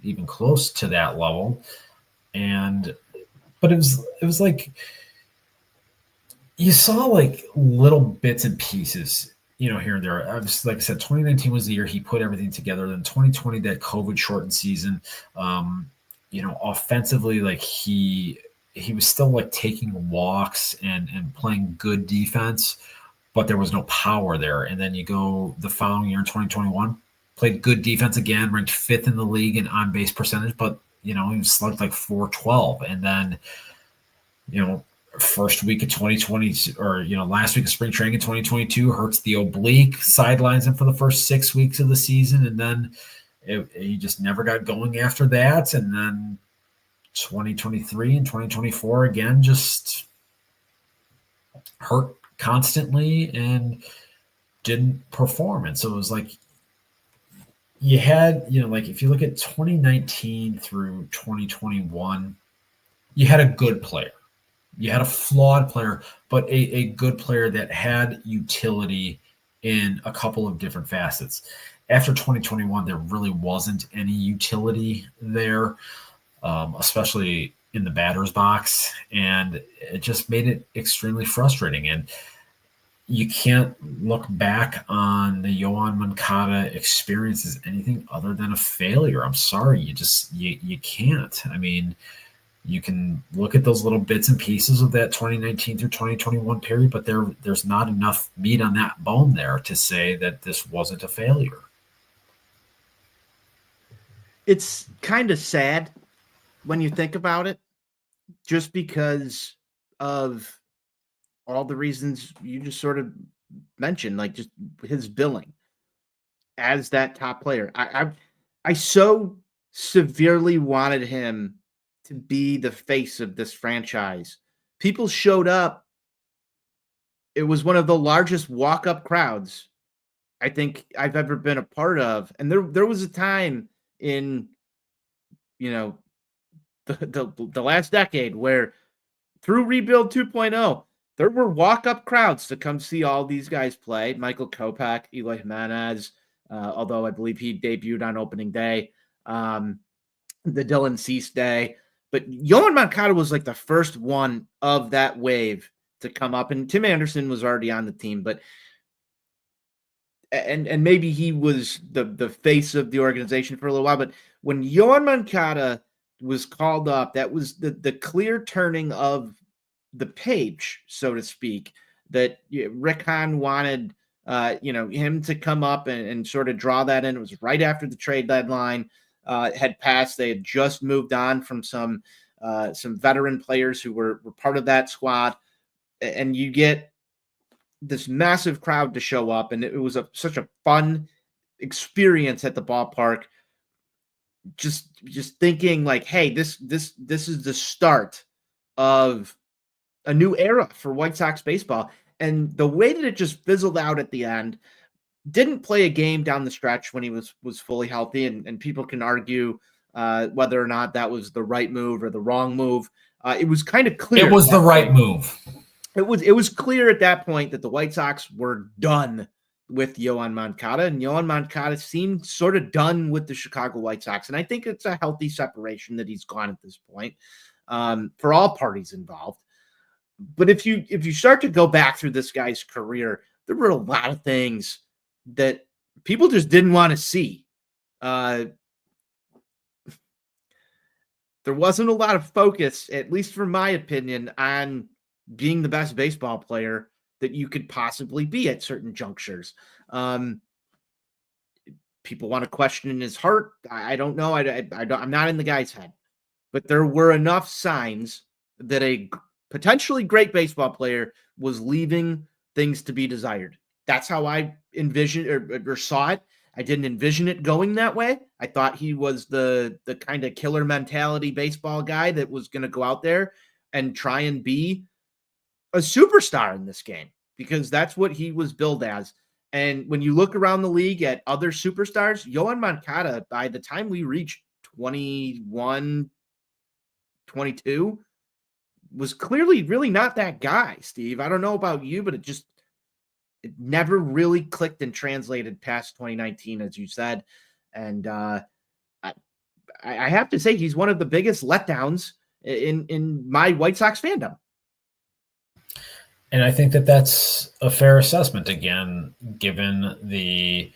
even close to that level. But it was like you saw like little bits and pieces, here and there. Like I said, 2019 was the year he put everything together. Then 2020, that COVID shortened season, offensively, like he was still like taking walks and playing good defense, but there was no power there. And then you go the following year in 2021, played good defense again, ranked 5th in the league in on-base percentage, but he was slugged like .412. And then, first week of 2020 or, last week of spring training in 2022 hurts the oblique, sidelines him for the first 6 weeks of the season. And then he just never got going after that. And then 2023 and 2024 again, just hurt constantly and didn't perform. And so it was like, you had, like if you look at 2019 through 2021, you had a good player. You had a flawed player, but a good player that had utility in a couple of different facets. After 2021, there really wasn't any utility there. especially in the batter's box, and it just made it extremely frustrating. And you can't look back on the Yoan Moncada experience as anything other than a failure. I'm sorry, you can't. I mean, you can look at those little bits and pieces of that 2019 through 2021 period, but there's not enough meat on that bone there to say that this wasn't a failure. It's kind of sad when you think about it, just because of all the reasons you just sort of mentioned, like just his billing as that top player. I so severely wanted him to be the face of this franchise. People showed up. It was one of the largest walk-up crowds I think I've ever been a part of. And there was a time in, the last decade where through Rebuild 2.0, there were walk-up crowds to come see all these guys play. Michael Kopech, Eloy Jimenez, although I believe he debuted on opening day, the Dylan Cease day. But Yoan Moncada was like the first one of that wave to come up, and Tim Anderson was already on the team, but and maybe he was the face of the organization for a little while. But when Yoan Moncada was called up, that was the clear turning of the page, so to speak, that Rick Hahn wanted him to come up and sort of draw that in. It was right after the trade deadline had passed. They had just moved on from some veteran players who were part of that squad, and you get this massive crowd to show up, and it was such a fun experience at the ballpark. Just thinking like, hey, this is the start of a new era for White Sox baseball. And the way that it just fizzled out at the end, didn't play a game down the stretch when he was fully healthy, and people can argue whether or not that was the right move or the wrong move. It was kind of clear. It was the right move. It was clear at that point that the White Sox were done with Yoan Moncada, and Yoan Moncada seemed sort of done with the Chicago White Sox. And I think it's a healthy separation that he's gone at this point for all parties involved. But if you start to go back through this guy's career, there were a lot of things that people just didn't want to see. There wasn't a lot of focus, at least from my opinion, on being the best baseball player that you could possibly be at certain junctures. People want to question his heart. I don't know. I'm not in the guy's head, but there were enough signs that a potentially great baseball player was leaving things to be desired. That's how I envisioned or saw it. I didn't envision it going that way. I thought he was the kind of killer mentality baseball guy that was going to go out there and try and be a superstar in this game, because that's what he was billed as. And when you look around the league at other superstars, Yoan Moncada, by the time we reached 21, 22, was clearly really not that guy, Steve. I don't know about you, but it never really clicked and translated past 2019, as you said. And I have to say, he's one of the biggest letdowns in my White Sox fandom. And I think that that's a fair assessment, again, given the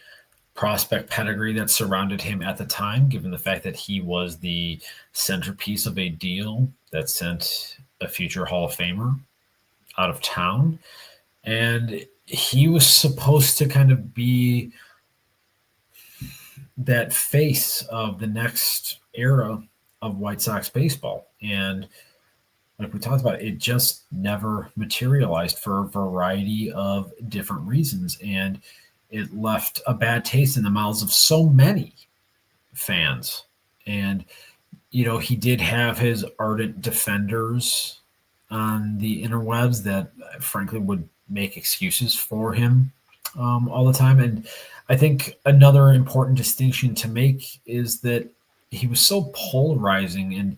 prospect pedigree that surrounded him at the time, given the fact that he was the centerpiece of a deal that sent a future Hall of Famer out of town. And he was supposed to kind of be that face of the next era of White Sox baseball. And like we talked about, it just never materialized for a variety of different reasons. And it left a bad taste in the mouths of so many fans. And, he did have his ardent defenders on the interwebs that frankly would make excuses for him all the time. And I think another important distinction to make is that he was so polarizing, and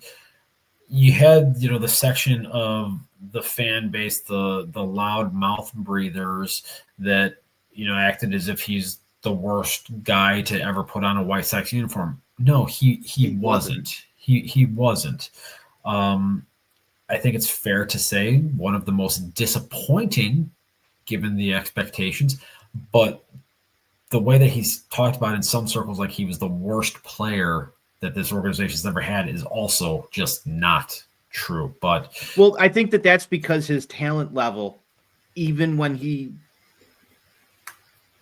you had, the section of the fan base, the loud mouth breathers that, acted as if he's the worst guy to ever put on a White Sox uniform. No, he wasn't. He wasn't. I think it's fair to say one of the most disappointing, given the expectations, but the way that he's talked about in some circles, like he was the worst player that this organization's ever had, is also just not true. But well, I think that's because his talent level, even when he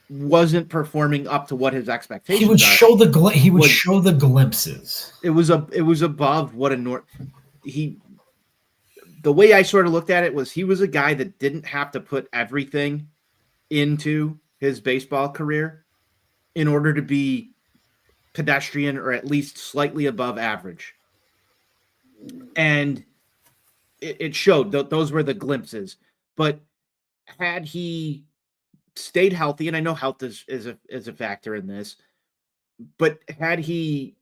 wasn't performing up to what his expectations he would are, show the glimpses. It was above what the way I sort of looked at it was he was a guy that didn't have to put everything into his baseball career in order to be pedestrian or at least slightly above average. And it showed those were the glimpses. But had he stayed healthy, and I know health is a factor in this, but had he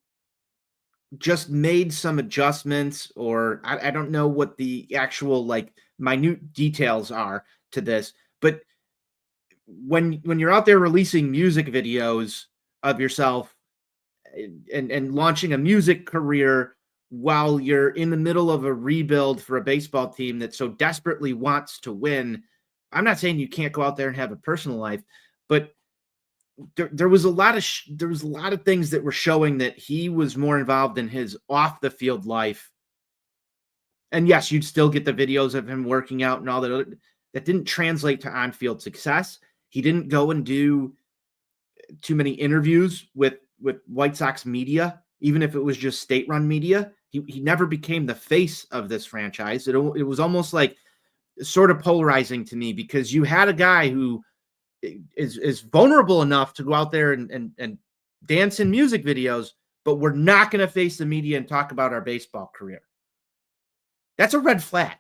just made some adjustments, or I don't know what the actual like minute details are to this, but when you're out there releasing music videos of yourself and launching a music career while you're in the middle of a rebuild for a baseball team that so desperately wants to win, I'm not saying you can't go out there and have a personal life, but there was a lot of things that were showing that he was more involved in his off the field life. And yes, you'd still get the videos of him working out and all that. That didn't translate to on field success. He didn't go and do too many interviews with White Sox media, even if it was just state-run media. He never became the face of this franchise. It was almost like sort of polarizing to me, because you had a guy who is vulnerable enough to go out there and dance in music videos, but we're not going to face the media and talk about our baseball career. That's a red flag.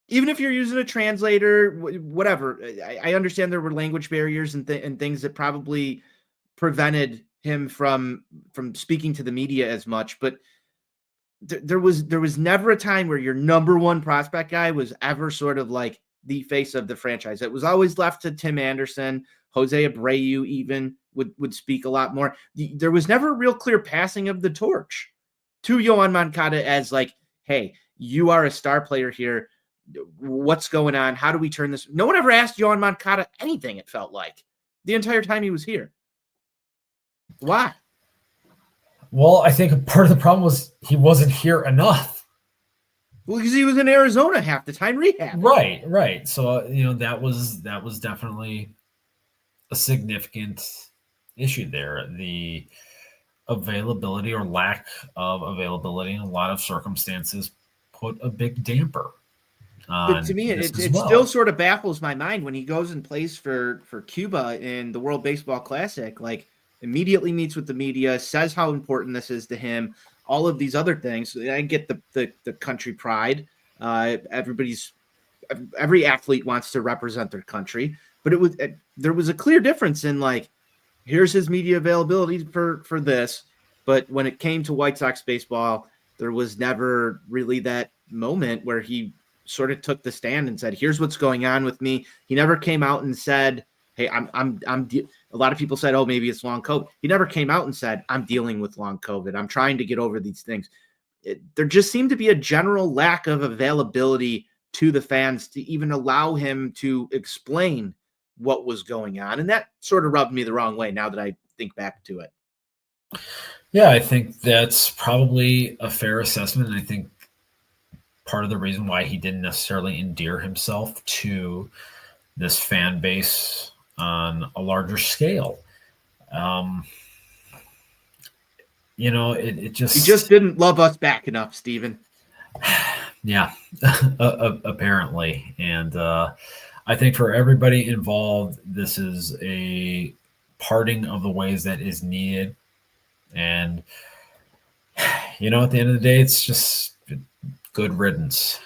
Even if you're using a translator, whatever, I understand there were language barriers and things that probably prevented him from speaking to the media as much, but there was never a time where your number one prospect guy was ever sort of like the face of the franchise. It was always left to Tim Anderson. Jose Abreu even would speak a lot more. There was never a real clear passing of the torch to Yoan Moncada as like, hey, you are a star player here. What's going on? How do we turn this? No one ever asked Yoan Moncada anything, it felt like, the entire time he was here. Why? Well, I think part of the problem was he wasn't here enough. Well, because he was in Arizona half the time rehab. Right. So, that was definitely a significant issue there. The availability or lack of availability in a lot of circumstances put a big damper on. But to me, it still sort of baffles my mind when he goes and plays for Cuba in the World Baseball Classic, like immediately meets with the media, says how important this is to him, all of these other things. I get the country pride. Every athlete wants to represent their country, but there was a clear difference in like, here's his media availability for this. But when it came to White Sox baseball, there was never really that moment where he sort of took the stand and said, here's what's going on with me. He never came out and said, hey, a lot of people said, oh, maybe it's long COVID. He never came out and said, I'm dealing with long COVID. I'm trying to get over these things. There just seemed to be a general lack of availability to the fans to even allow him to explain what was going on. And that sort of rubbed me the wrong way now that I think back to it. Yeah, I think that's probably a fair assessment. And I think part of the reason why he didn't necessarily endear himself to this fan base on a larger scale. It just... He just didn't love us back enough, Steven. Yeah, apparently. And I think for everybody involved, this is a parting of the ways that is needed. And, at the end of the day, it's just good riddance.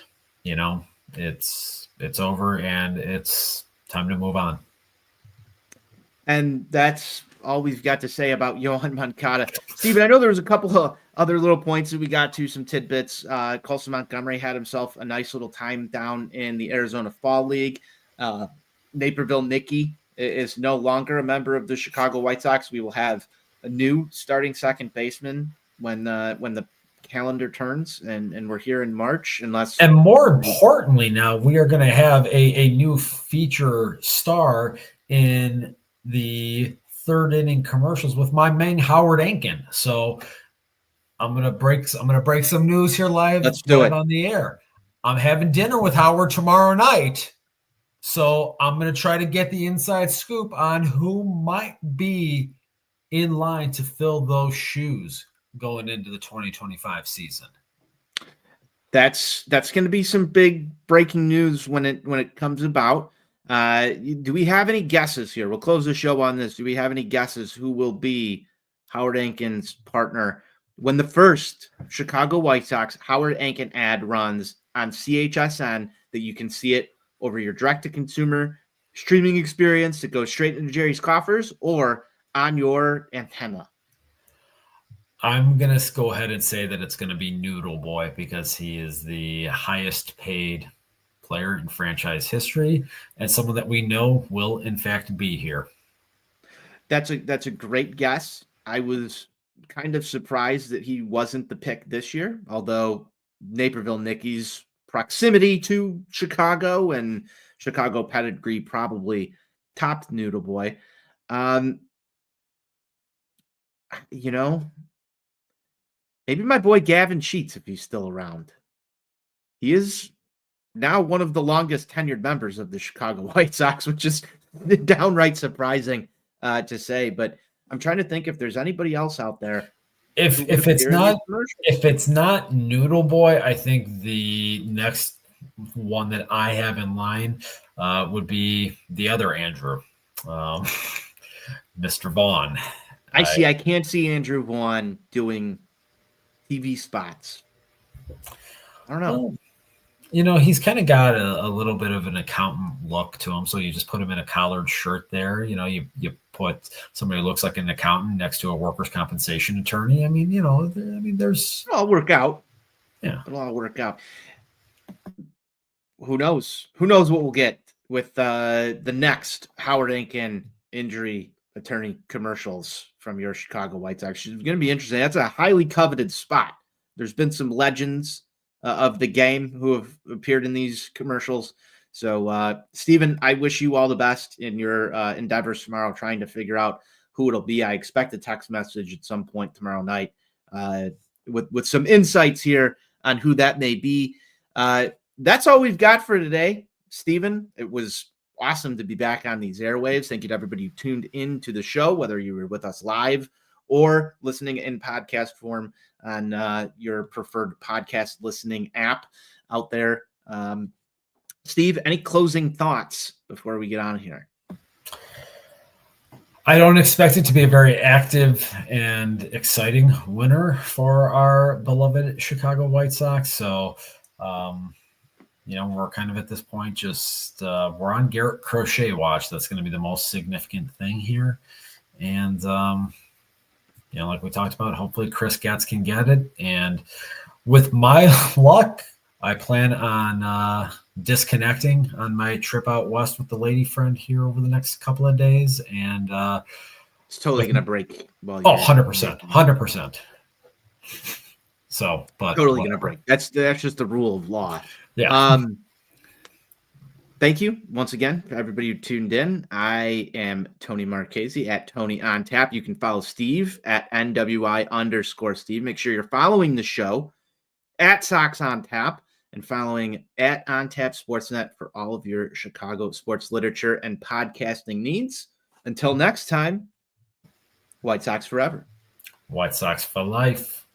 It's over and it's time to move on. And that's all we've got to say about Yoan Moncada. Steven, I know there was a couple of other little points that we got to, some tidbits. Colson Montgomery had himself a nice little time down in the Arizona Fall League. Naperville Nicky is no longer a member of the Chicago White Sox. We will have a new starting second baseman when the calendar turns and we're here in March, unless. And more importantly, now we are going to have a new feature star in the third inning commercials with my main Howard Ankin. So I'm gonna break some news here live on the air. I'm having dinner with Howard tomorrow night. So I'm going to try to get the inside scoop on who might be in line to fill those shoes going into the 2025 season. That's going to be some big breaking news when it comes about. Do we have any guesses here? We'll close the show on this. Do we have any guesses who will be Howard Ankin's partner when the first Chicago White Sox Howard Ankin ad runs on CHSN, that you can see it over your direct-to-consumer streaming experience that goes straight into Jerry's coffers or on your antenna? I'm going to go ahead and say that it's going to be Noodle Boy, because he is the highest paid player in franchise history and someone that we know will, in fact, be here. That's a great guess. I was kind of surprised that he wasn't the pick this year, although Naperville Nicky's proximity to Chicago and Chicago pedigree probably topped Noodle Boy. Maybe my boy Gavin Sheets, if he's still around. He is now one of the longest tenured members of the Chicago White Sox, which is downright surprising to say. But I'm trying to think if there's anybody else out there. If it's not Noodle Boy, I think the next one that I have in line would be the other Andrew, Mr. Vaughn. I see. I can't see Andrew Vaughn doing TV spots. I don't know. Well, he's kind of got a little bit of an accountant look to him. So you just put him in a collared shirt there. You put somebody who looks like an accountant next to a workers' compensation attorney. There's. It'll all work out. Yeah. It'll all work out. Who knows? Who knows what we'll get with the next Howard Ankin injury attorney commercials from your Chicago White Sox. It's going to be interesting. That's a highly coveted spot. There's been some legends of the game who have appeared in these commercials. So, Steven, I wish you all the best in your endeavors tomorrow, trying to figure out who it'll be. I expect a text message at some point tomorrow night with some insights here on who that may be. That's all we've got for today. Steven, it was awesome to be back on these airwaves. Thank you to everybody who tuned into the show, whether you were with us live or listening in podcast form on your preferred podcast listening app out there. Steve, any closing thoughts before we get on here? I don't expect it to be a very active and exciting winter for our beloved Chicago White Sox. So, we're kind of at this point, just we're on Garrett Crochet watch. That's going to be the most significant thing here. And, like we talked about, hopefully Chris Getz can get it. And with my luck, I plan on disconnecting on my trip out west with the lady friend here over the next couple of days. And it's totally going to break. 100%. 100%. So, but totally going to break. That's just the rule of law. Yeah. Thank you once again for everybody who tuned in. I am Tony Marchese at Tony On Tap. You can follow Steve at NWI_Steve. Make sure you're following the show at Sox On Tap and following at On Tap Sportsnet for all of your Chicago sports literature and podcasting needs. Until next time, White Sox forever. White Sox for life.